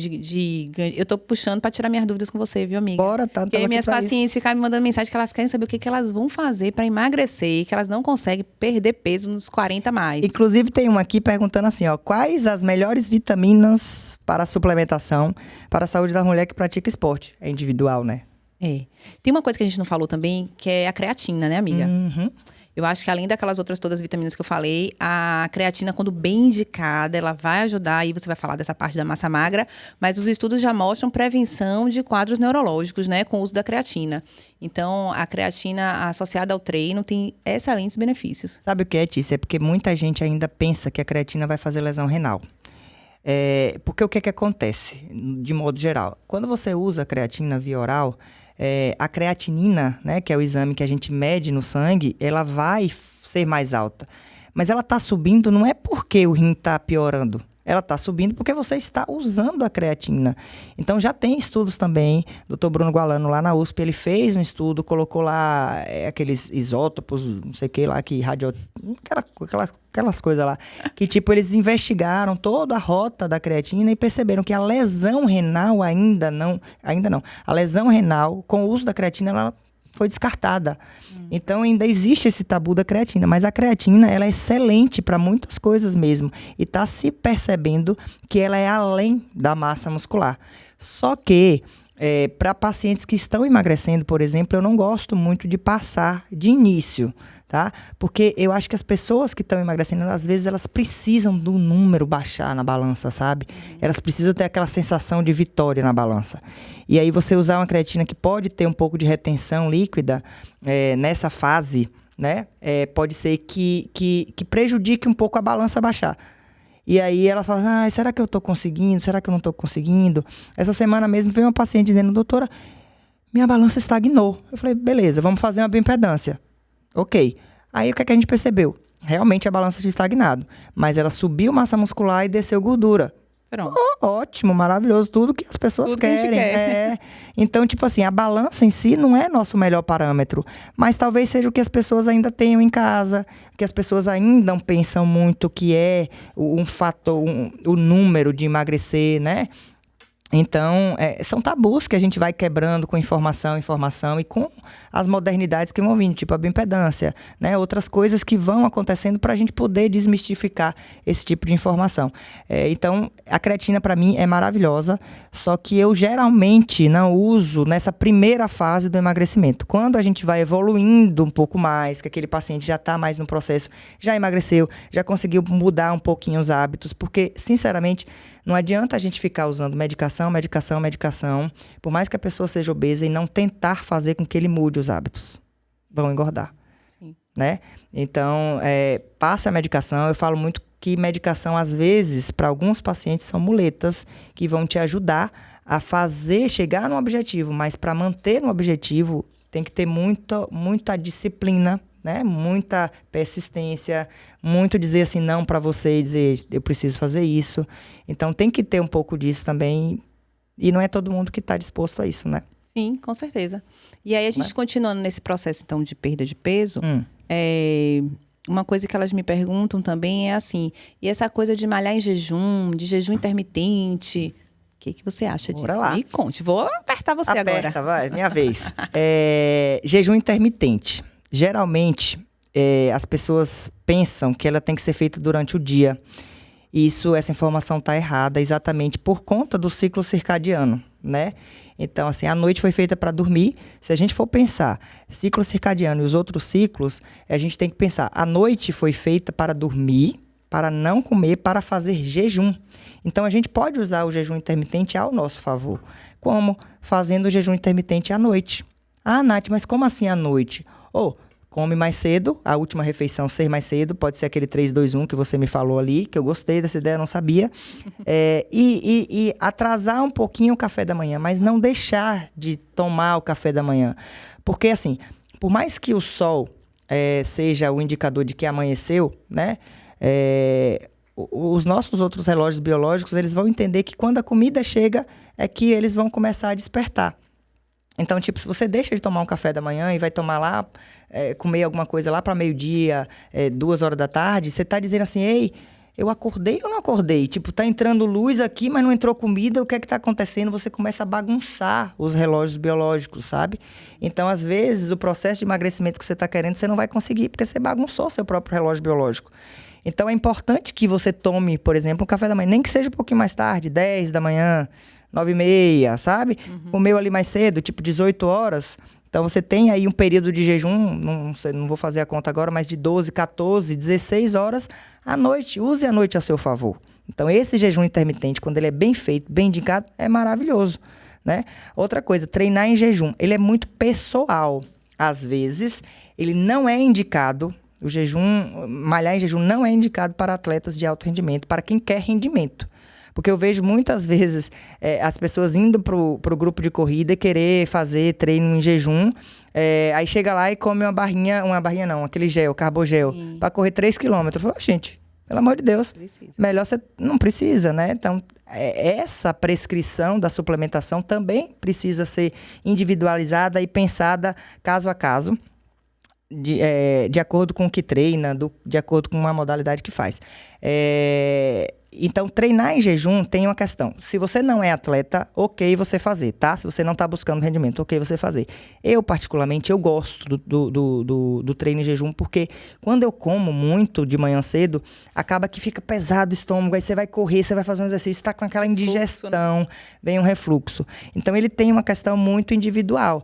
eu tô puxando para tirar minhas dúvidas com você, viu, amiga? Bora, tá. Porque minhas pacientes ficam me mandando mensagem que elas querem saber o que elas vão fazer para emagrecer, que elas não conseguem perder peso nos 40 mais. Inclusive, tem uma aqui perguntando assim, ó, quais as melhores vitaminas para suplementação para a saúde da mulher que pratica esporte? É individual, né? Tem uma coisa que a gente não falou também, que é a creatina, né, amiga? Uhum. Eu acho que além daquelas outras todas as vitaminas que eu falei, a creatina, quando bem indicada, ela vai ajudar, aí você vai falar dessa parte da massa magra, mas os estudos já mostram prevenção de quadros neurológicos, né, com o uso da creatina. Então, a creatina associada ao treino tem excelentes benefícios. Sabe o que é, Tícia? É porque muita gente ainda pensa que a creatina vai fazer lesão renal. Porque o que acontece, de modo geral? Quando você usa a creatina via oral, a creatinina, né, que é o exame que a gente mede no sangue, ela vai ser mais alta. Mas ela está subindo não é porque o rim está piorando. Ela está subindo porque você está usando a creatina. Então, já tem estudos também. O Dr. Bruno Gualano, lá na USP, ele fez um estudo, colocou lá aqueles isótopos, não sei o que lá, que aquelas coisas lá. Que, tipo, eles investigaram toda a rota da creatina e perceberam que a lesão renal ainda não. A lesão renal, com o uso da creatina, ela foi descartada. Então, ainda existe esse tabu da creatina. Mas a creatina, ela é excelente para muitas coisas mesmo. E está se percebendo que ela é além da massa muscular. Só que, para pacientes que estão emagrecendo, por exemplo, eu não gosto muito de passar de início, tá? Porque eu acho que as pessoas que estão emagrecendo, às vezes, elas precisam do número baixar na balança, sabe? Elas precisam ter aquela sensação de vitória na balança. E aí, você usar uma creatina que pode ter um pouco de retenção líquida nessa fase, né? Pode ser que prejudique um pouco a balança baixar. E aí ela fala, será que eu tô conseguindo? Será que eu não tô conseguindo? Essa semana mesmo veio uma paciente dizendo, doutora, minha balança estagnou. Eu falei, beleza, vamos fazer uma bioimpedância. Ok. Aí o que é que a gente percebeu? Realmente a balança tinha estagnado. Mas ela subiu massa muscular e desceu gordura. Pronto. Ótimo, maravilhoso, tudo que as pessoas Tudo que a gente querem. quer. Então, tipo assim, a balança em si não é nosso melhor parâmetro, mas talvez seja o que as pessoas ainda tenham em casa, que as pessoas ainda não pensam muito que é um fator, o número de emagrecer, né? Então, são tabus que a gente vai quebrando com informação e com as modernidades que vão vindo, tipo a bioimpedância, né? Outras coisas que vão acontecendo para a gente poder desmistificar esse tipo de informação. Então, a creatina para mim é maravilhosa, só que eu geralmente não uso nessa primeira fase do emagrecimento. Quando a gente vai evoluindo um pouco mais, que aquele paciente já está mais no processo, já emagreceu, já conseguiu mudar um pouquinho os hábitos, porque, sinceramente, não adianta a gente ficar usando medicação, por mais que a pessoa seja obesa e não tentar fazer com que ele mude os hábitos. Vão engordar. Sim. Né? Então, passa a medicação. Eu falo muito que medicação, às vezes, para alguns pacientes, são muletas que vão te ajudar a chegar no objetivo, mas para manter no objetivo, tem que ter muita disciplina, né? Muita persistência, muito dizer assim não para você e dizer eu preciso fazer isso. Então tem que ter um pouco disso também e não é todo mundo que está disposto a isso, né? Sim, com certeza. E aí a gente continuando nesse processo então de perda de peso, uma coisa que elas me perguntam também é assim, e essa coisa de malhar em jejum, de jejum intermitente, o que você acha disso? Bora lá. Me conte, vou apertar você agora. Vai, minha vez. Jejum intermitente. Geralmente, as pessoas pensam que ela tem que ser feita durante o dia. Essa informação está errada exatamente por conta do ciclo circadiano, né? Então, assim, a noite foi feita para dormir. Se a gente for pensar ciclo circadiano e os outros ciclos, a gente tem que pensar, a noite foi feita para dormir, para não comer, para fazer jejum. Então, a gente pode usar o jejum intermitente ao nosso favor. Como? Fazendo o jejum intermitente à noite. Ah, Nath, mas como assim à noite? Come mais cedo, a última refeição ser mais cedo, pode ser aquele 3-2-1 que você me falou ali, que eu gostei dessa ideia, eu não sabia. E atrasar um pouquinho o café da manhã, mas não deixar de tomar o café da manhã. Porque, assim, por mais que o sol seja o indicador de que amanheceu, né? Os nossos outros relógios biológicos, eles vão entender que quando a comida chega, é que eles vão começar a despertar. Então, tipo, se você deixa de tomar um café da manhã e vai tomar lá, comer alguma coisa lá para meio-dia, 2 horas da tarde, você tá dizendo assim, ei, eu acordei ou não acordei? Tipo, tá entrando luz aqui, mas não entrou comida, o que é que tá acontecendo? Você começa a bagunçar os relógios biológicos, sabe? Então, às vezes, o processo de emagrecimento que você tá querendo, você não vai conseguir, porque você bagunçou seu próprio relógio biológico. Então, é importante que você tome, por exemplo, um café da manhã, nem que seja um pouquinho mais tarde, 10 da manhã, 9h30, sabe? Comeu ali mais cedo, tipo 18 horas. Então, você tem aí um período de jejum, não vou fazer a conta agora, mas de 12, 14, 16 horas à noite. Use a noite a seu favor. Então, esse jejum intermitente, quando ele é bem feito, bem indicado, é maravilhoso, né? Outra coisa, treinar em jejum, ele é muito pessoal. Às vezes, ele não é indicado, malhar em jejum não é indicado para atletas de alto rendimento, para quem quer rendimento. Porque eu vejo muitas vezes as pessoas indo pro grupo de corrida e querer fazer treino em jejum. Aí chega lá e come uma barrinha não, aquele carbogel, para correr 3 km. Eu falo, gente, pelo amor de Deus, melhor você não precisa, né? Então, essa prescrição da suplementação também precisa ser individualizada e pensada caso a caso. De acordo com o que treina, de acordo com a modalidade que faz. Então, treinar em jejum tem uma questão. Se você não é atleta, ok você fazer, tá? Se você não tá buscando rendimento, ok você fazer. Eu, particularmente, eu gosto do treino em jejum, porque quando eu como muito de manhã cedo, acaba que fica pesado o estômago, aí você vai correr, você vai fazer um exercício, tá com aquela indigestão, vem um refluxo. Então, ele tem uma questão muito individual.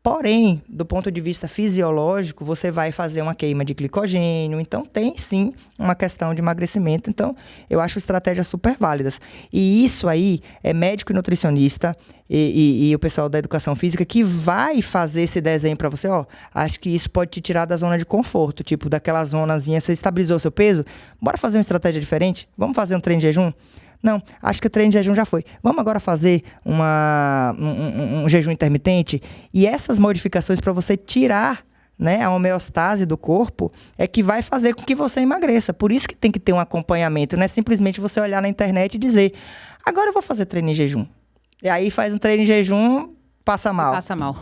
Porém, do ponto de vista fisiológico, você vai fazer uma queima de glicogênio. Então, tem sim uma questão de emagrecimento. Então, eu acho estratégias super válidas. E isso aí é médico e nutricionista e o pessoal da educação física que vai fazer esse desenho para você. Ó, acho que isso pode te tirar da zona de conforto. Tipo, daquela zonazinha, você estabilizou o seu peso? Bora fazer uma estratégia diferente? Vamos fazer um treino de jejum? Não, acho que o treino de jejum já foi. Vamos agora fazer um jejum intermitente? E essas modificações para você tirar, né, a homeostase do corpo é que vai fazer com que você emagreça. Por isso que tem que ter um acompanhamento. Não é simplesmente você olhar na internet e dizer, agora eu vou fazer treino em jejum. E aí faz um treino em jejum, passa mal. Passa mal.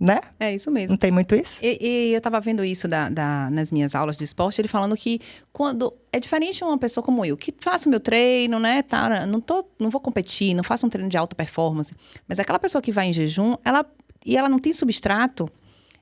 Né? É isso mesmo. Não tem muito isso? E eu tava vendo isso nas minhas aulas de esporte, ele falando que quando é diferente uma pessoa como eu, que faço meu treino, né, tá, não vou competir, não faço um treino de alta performance, mas aquela pessoa que vai em jejum, ela não tem substrato,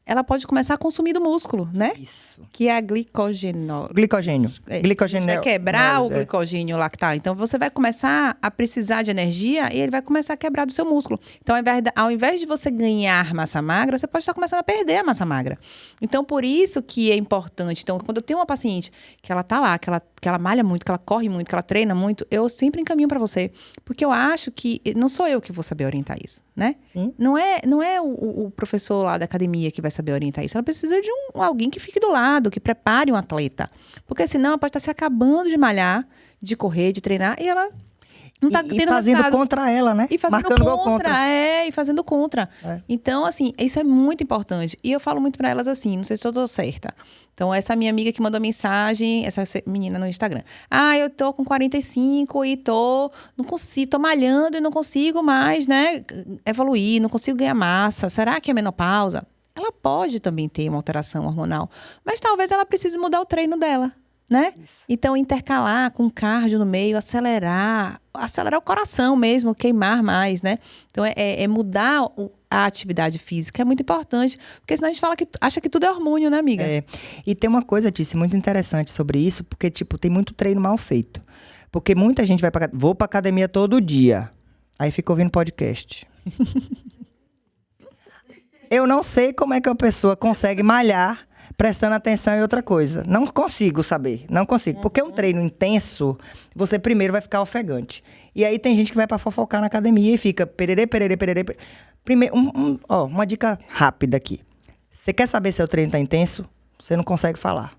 ela pode começar a consumir do músculo, né? Isso. Que é a glicogênio. Glicogênio. Glicogênio vai quebrar o glicogênio lá que tá. Então, você vai começar a precisar de energia e ele vai começar a quebrar do seu músculo. Então, ao invés de você ganhar massa magra, você pode estar começando a perder a massa magra. Então, por isso que é importante. Então, quando eu tenho uma paciente que ela tá lá, que ela malha muito, que ela corre muito, que ela treina muito, eu sempre encaminho para você. Porque eu acho que não sou eu que vou saber orientar isso, né? Sim. Não é o professor lá da academia que vai saber orientar isso. Ela precisa de alguém que fique do lado, que prepare um atleta. Porque senão ela pode estar se acabando de malhar, de correr, de treinar, e ela não tá tendo fazendo resultado. Contra ela, né? E fazendo marcando gol contra. E fazendo contra. É. Então, assim, isso é muito importante. E eu falo muito pra elas assim, não sei se eu tô certa. Então, essa minha amiga que mandou mensagem, essa menina no Instagram. Eu tô com 45 e tô malhando e não consigo mais, né, evoluir, não consigo ganhar massa. Será que é menopausa? Ela pode também ter uma alteração hormonal, mas talvez ela precise mudar o treino dela, né? Isso. Então, intercalar com cardio no meio, acelerar o coração mesmo, queimar mais, né? Então, mudar a atividade física é muito importante, porque senão a gente acha que tudo é hormônio, né, amiga? E tem uma coisa, Tícia, muito interessante sobre isso, porque, tipo, tem muito treino mal feito. Porque muita gente vou pra academia todo dia, aí fica ouvindo podcast. Eu não sei como é que a pessoa consegue malhar prestando atenção em outra coisa. Não consigo saber, não consigo. Porque um treino intenso, você primeiro vai ficar ofegante. E aí tem gente que vai pra fofocar na academia e fica pererê. Primeiro, uma dica rápida aqui. Você quer saber se o treino tá intenso? Você não consegue falar.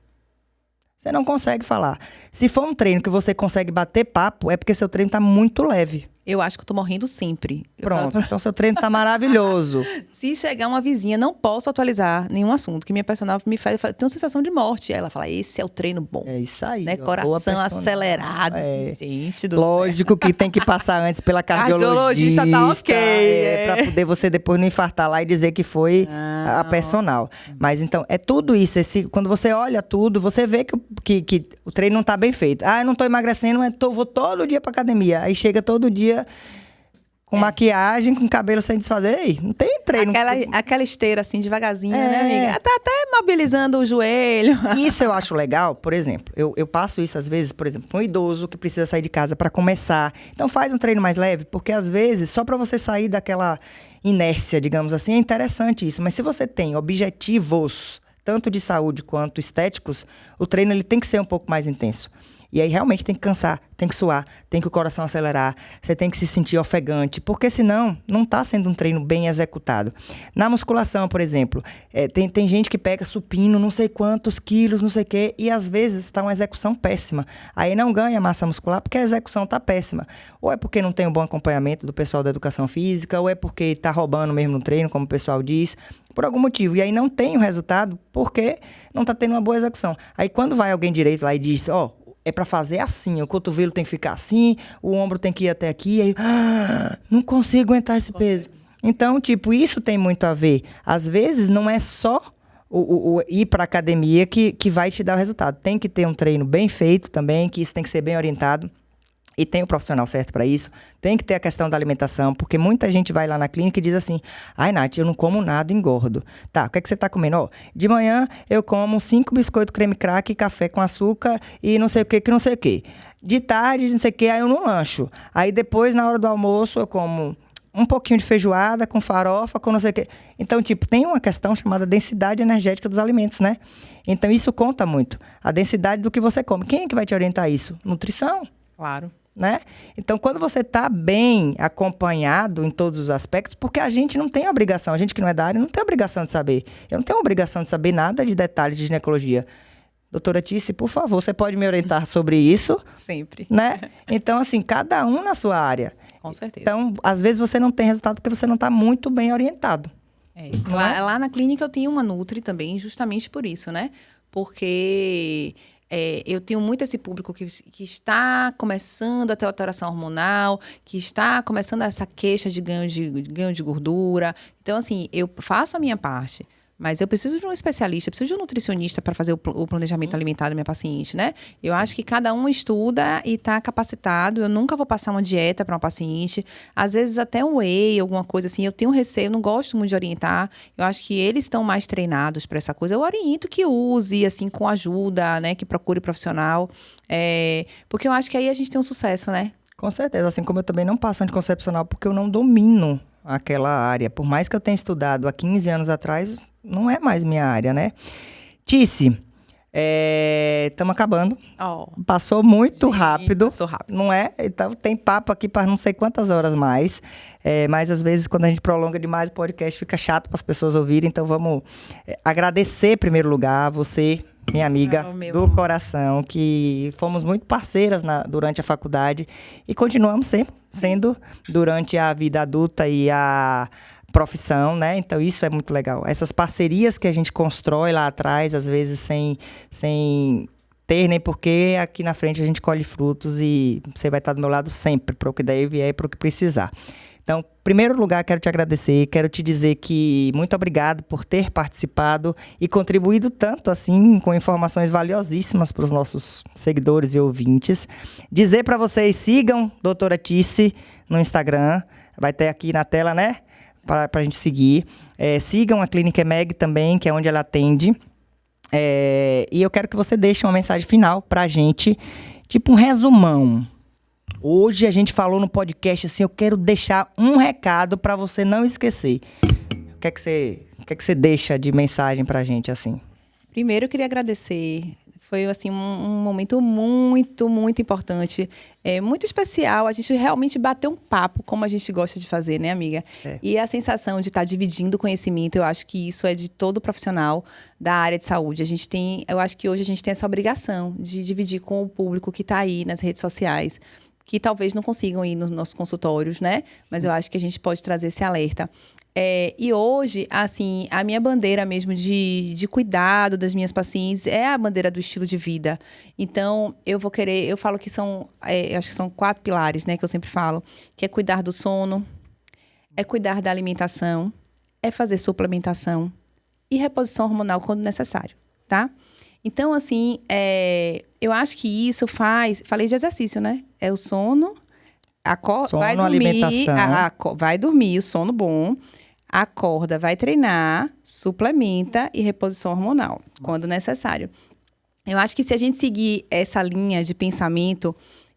Você não consegue falar. Se for um treino que você consegue bater papo, é porque seu treino tá muito leve. Eu acho que eu tô morrendo sempre. Pronto, então seu treino tá maravilhoso. Se chegar uma vizinha, não posso atualizar nenhum assunto, que minha personal me faz ter uma sensação de morte. Aí ela fala, esse é o treino bom. É isso aí. Né? Coração acelerado. Gente do céu. Lógico que tem que passar antes pela cardiologista. Cardiologista tá ok. Pra poder você depois não infartar lá e dizer que foi a personal. Mas então, é tudo isso. Quando você olha tudo, você vê que o treino não tá bem feito. Eu não tô emagrecendo, mas vou todo dia pra academia. Aí chega todo dia com maquiagem, com cabelo sem desfazer. Ei, não tem treino. Aquela esteira assim, devagarzinho, né, amiga? Tá até mobilizando o joelho. Isso eu acho legal, por exemplo. Eu passo isso às vezes, por exemplo, para um idoso que precisa sair de casa para começar. Então faz um treino mais leve, porque às vezes, só para você sair daquela inércia, digamos assim, é interessante isso. Mas se você tem objetivos, tanto de saúde quanto estéticos, o treino ele tem que ser um pouco mais intenso. E aí realmente tem que cansar, tem que suar, tem que o coração acelerar, você tem que se sentir ofegante, porque senão não está sendo um treino bem executado. Na musculação, por exemplo, tem gente que pega supino, não sei quantos quilos, não sei o quê, e às vezes está uma execução péssima. Aí não ganha massa muscular porque a execução está péssima. Ou é porque não tem um bom acompanhamento do pessoal da educação física, ou é porque está roubando mesmo no treino, como o pessoal diz, por algum motivo. E aí não tem o resultado porque não está tendo uma boa execução. Aí quando vai alguém direito lá e diz, é para fazer assim, o cotovelo tem que ficar assim, o ombro tem que ir até aqui, aí não consigo aguentar esse peso. Então, isso tem muito a ver. Às vezes, não é só o ir para academia que vai te dar o resultado. Tem que ter um treino bem feito também, que isso tem que ser bem orientado. e tem o profissional certo para isso, tem que ter a questão da alimentação, porque muita gente vai lá na clínica e diz assim, ai, Nath, eu não como nada, engordo. Tá, o que é que você tá comendo? Ó, de manhã eu como 5 biscoitos creme crack, café com açúcar e não sei o que não sei o que. De tarde, não sei o que, aí eu não lancho. Aí depois, na hora do almoço, eu como um pouquinho de feijoada com farofa, com não sei o quê. Então, tipo, tem uma questão chamada densidade energética dos alimentos, né? Então, isso conta muito. A densidade do que você come. Quem é que vai te orientar isso? Nutrição. Claro. Né? Então, quando você está bem acompanhado em todos os aspectos, porque a gente não tem obrigação, a gente que não é da área não tem obrigação de saber. Eu não tenho obrigação de saber nada de detalhes de ginecologia. Doutora Tice, por favor, você pode me orientar sobre isso? Sempre. Né? Então, assim, cada um na sua área. Com certeza. Então, às vezes você não tem resultado porque você não está muito bem orientado. Lá na clínica eu tenho uma Nutri também, justamente por isso, né? Porque eu tenho muito esse público que está começando a ter alteração hormonal, que está começando essa queixa de ganho de gordura. Então, assim, eu faço a minha parte. Mas eu preciso de um especialista, preciso de um nutricionista para fazer o planejamento alimentar da minha paciente, né? Eu acho que cada um estuda e está capacitado. Eu nunca vou passar uma dieta para uma paciente. Às vezes até um whey, alguma coisa assim. Eu tenho receio, eu não gosto muito de orientar. Eu acho que eles estão mais treinados para essa coisa. Eu oriento que use, assim, com ajuda, né? Que procure profissional. Porque eu acho que aí a gente tem um sucesso, né? Com certeza. Assim como eu também não passo anticoncepcional porque eu não domino aquela área. Por mais que eu tenha estudado há 15 anos atrás, não é mais minha área, né? Tice, estamos acabando. Passou muito rápido. Passou rápido. Não é? Então tem papo aqui para não sei quantas horas mais. Mas às vezes quando a gente prolonga demais o podcast fica chato para as pessoas ouvirem. Então vamos agradecer em primeiro lugar a você, minha amiga do coração, que fomos muito parceiras durante a faculdade e continuamos sempre sendo durante a vida adulta e a profissão, né? Então isso é muito legal. Essas parcerias que a gente constrói lá atrás, às vezes sem ter nem porque aqui na frente a gente colhe frutos e você vai estar do meu lado sempre, para o que daí vier e para o que precisar. Então, em primeiro lugar, quero te agradecer, quero te dizer que muito obrigado por ter participado e contribuído tanto assim com informações valiosíssimas para os nossos seguidores e ouvintes. Dizer para vocês, sigam Doutora Tice no Instagram, vai ter aqui na tela, né? Para a gente seguir. Sigam a Clínica EMEG também, que é onde ela atende. E eu quero que você deixe uma mensagem final para a gente, tipo um resumão. Hoje a gente falou no podcast assim, eu quero deixar um recado para você não esquecer. O que é que você deixa de mensagem para a gente assim? Primeiro eu queria agradecer. Foi assim, um momento muito, muito importante, muito especial. A gente realmente bateu um papo, como a gente gosta de fazer, né, amiga? E a sensação de estar dividindo conhecimento, eu acho que isso é de todo profissional da área de saúde. Eu acho que hoje a gente tem essa obrigação de dividir com o público que está aí nas redes sociais, que talvez não consigam ir nos nossos consultórios, né? Mas eu acho que a gente pode trazer esse alerta. E hoje, assim, a minha bandeira mesmo de cuidado das minhas pacientes é a bandeira do estilo de vida. Então, eu falo que eu acho que são 4 pilares, né, que eu sempre falo, que é cuidar do sono, é cuidar da alimentação, é fazer suplementação e reposição hormonal quando necessário, tá? Então, assim, eu acho que isso falei de exercício, né? É o sono, vai dormir, alimentação. Vai dormir, o sono bom, acorda, vai treinar, suplementa e reposição hormonal, quando necessário. Eu acho que se a gente seguir essa linha de pensamento,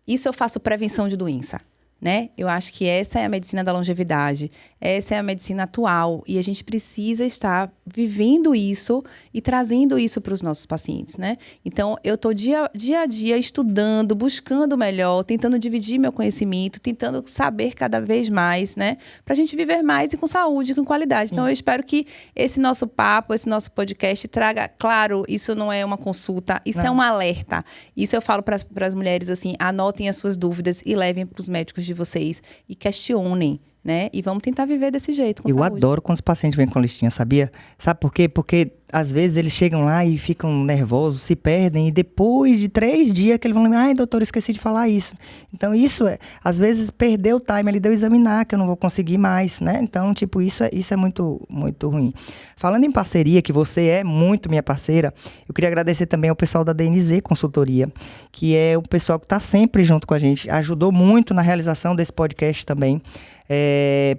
isso eu faço prevenção de doença, né? Eu acho que essa é a medicina da longevidade, essa é a medicina atual e a gente precisa estar vivendo isso e trazendo isso para os nossos pacientes, né? Então, eu estou dia a dia estudando, buscando melhor, tentando dividir meu conhecimento, tentando saber cada vez mais, né? Para a gente viver mais e com saúde, com qualidade. Sim. Então, eu espero que esse nosso papo, esse nosso podcast traga, claro, isso não é uma consulta, isso é um alerta. Isso eu falo para as mulheres assim, anotem as suas dúvidas e levem para os médicos de vocês e questionem, né? E vamos tentar viver desse jeito, com saúde. Eu adoro quando os pacientes vêm com listinha, sabia? Sabe por quê? Porque às vezes eles chegam lá e ficam nervosos, se perdem, e depois de 3 dias que eles vão lembrar, ai, doutor, esqueci de falar isso. Então, isso às vezes, perdeu o time ali de eu examinar, que eu não vou conseguir mais, né? Então, tipo, isso é muito, muito ruim. Falando em parceria, que você é muito minha parceira, eu queria agradecer também ao pessoal da DNZ Consultoria, que é o pessoal que está sempre junto com a gente, ajudou muito na realização desse podcast também.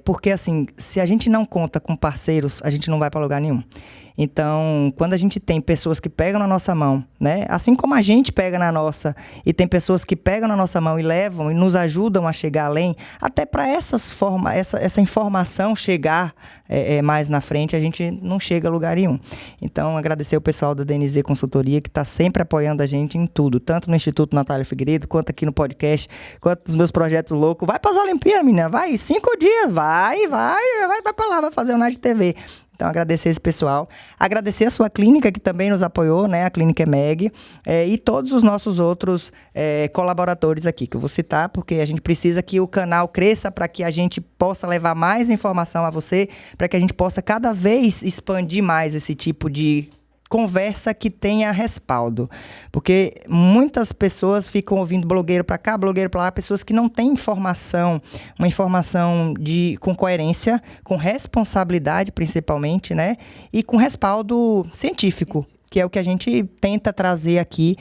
Porque, assim, se a gente não conta com parceiros, a gente não vai para lugar nenhum. Então, quando a gente tem pessoas que pegam na nossa mão, né? Assim como a gente pega na nossa, e tem pessoas que pegam na nossa mão e levam e nos ajudam a chegar além, até para essa informação chegar mais na frente, a gente não chega a lugar nenhum. Então, agradecer o pessoal da DNZ Consultoria, que está sempre apoiando a gente em tudo, tanto no Instituto Natália Figueiredo, quanto aqui no podcast, quanto nos meus projetos loucos. Vai para as Olimpíadas, menina, vai, 5 dias, vai para lá, vai fazer o Night TV. Então, agradecer esse pessoal. Agradecer a sua clínica, que também nos apoiou, né? A Clínica EMEG. E todos os nossos outros colaboradores aqui, que eu vou citar, porque a gente precisa que o canal cresça para que a gente possa levar mais informação a você, para que a gente possa cada vez expandir mais esse tipo de conversa que tenha respaldo, porque muitas pessoas ficam ouvindo blogueiro para cá, blogueiro para lá, pessoas que não têm informação, uma informação com coerência, com responsabilidade principalmente, né, e com respaldo científico, que é o que a gente tenta trazer aqui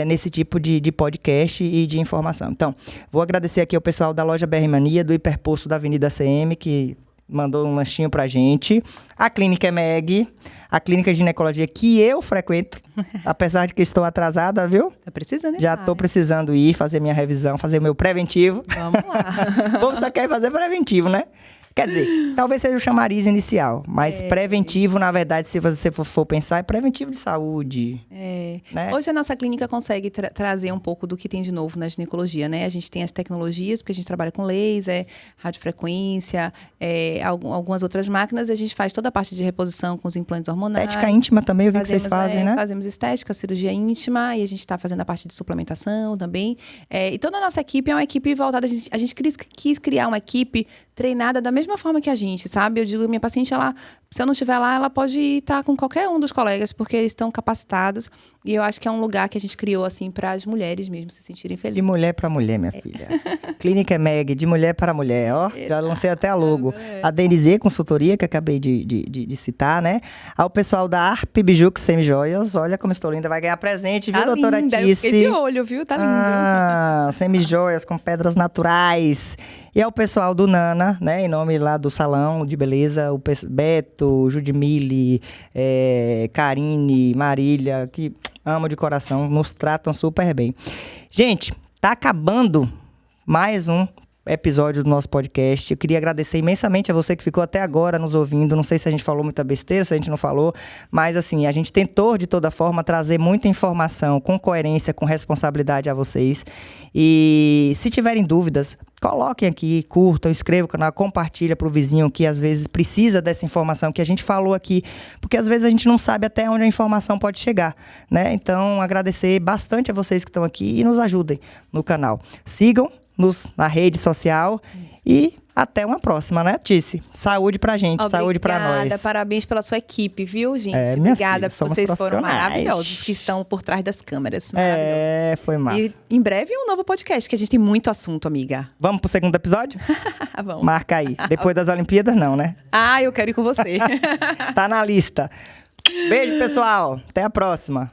nesse tipo de podcast e de informação. Então, vou agradecer aqui ao pessoal da Loja BR Mania, do Hiperposto da Avenida CM, que mandou um lanchinho pra gente. A Clínica EMEG, a clínica de ginecologia que eu frequento, apesar de que estou atrasada, viu? Tá precisando ir. Já tô precisando ir, fazer minha revisão, fazer o meu preventivo. Vamos lá. O povo só quer fazer preventivo, né? Quer dizer, talvez seja o chamariz inicial, mas preventivo, na verdade, se você for pensar, é preventivo de saúde. Né? Hoje a nossa clínica consegue trazer um pouco do que tem de novo na ginecologia, né? A gente tem as tecnologias, porque a gente trabalha com laser, radiofrequência, algumas outras máquinas, e a gente faz toda a parte de reposição com os implantes hormonais. Estética íntima também, eu vi que vocês fazem, né? Fazemos estética, cirurgia íntima, e a gente está fazendo a parte de suplementação também. E toda a nossa equipe é uma equipe voltada, a gente quis criar uma equipe treinada da mesma forma que a gente, sabe? Eu digo, minha paciente, se eu não estiver lá, ela pode estar com qualquer um dos colegas, porque eles estão capacitados. E eu acho que é um lugar que a gente criou, assim, para as mulheres mesmo se sentirem felizes. De mulher para mulher, minha filha. Clínica EMEG, de mulher para mulher, ó. Já lancei até a logo. A DNZ Consultoria, que acabei de citar, né? Ao pessoal da Arp Bijux Semijoias. Olha como estou linda. Vai ganhar presente, viu, doutora linda. Tice? Eu fiquei de olho, viu? Tá lindo. Semijoias com pedras naturais. E ao pessoal do Nana, né? Em nome lá do salão de beleza, o Beto, Judmile, Karine, Marília, que amo de coração, nos tratam super bem. Gente, tá acabando mais um episódio do nosso podcast. Eu queria agradecer imensamente a você que ficou até agora nos ouvindo. Não sei se a gente falou muita besteira, se a gente não falou, mas assim, a gente tentou de toda forma trazer muita informação com coerência, com responsabilidade a vocês. E se tiverem dúvidas, coloquem aqui, curtam, inscrevam o canal, compartilha para o vizinho que às vezes precisa dessa informação que a gente falou aqui, porque às vezes a gente não sabe até onde a informação pode chegar, né? Então, agradecer bastante a vocês que estão aqui e nos ajudem no canal. Sigam-nos na rede social e até uma próxima, né, Tice? Saúde pra gente, Obrigada, saúde pra nós. Parabéns pela sua equipe, viu, gente? Minha Obrigada, filha, vocês foram maravilhosos que estão por trás das câmeras. Maravilhosos. Foi massa. E em breve um novo podcast, que a gente tem muito assunto, amiga. Vamos pro segundo episódio? Vamos. Marca aí. Depois das Olimpíadas, não, né? Eu quero ir com você. Tá na lista. Beijo, pessoal. Até a próxima.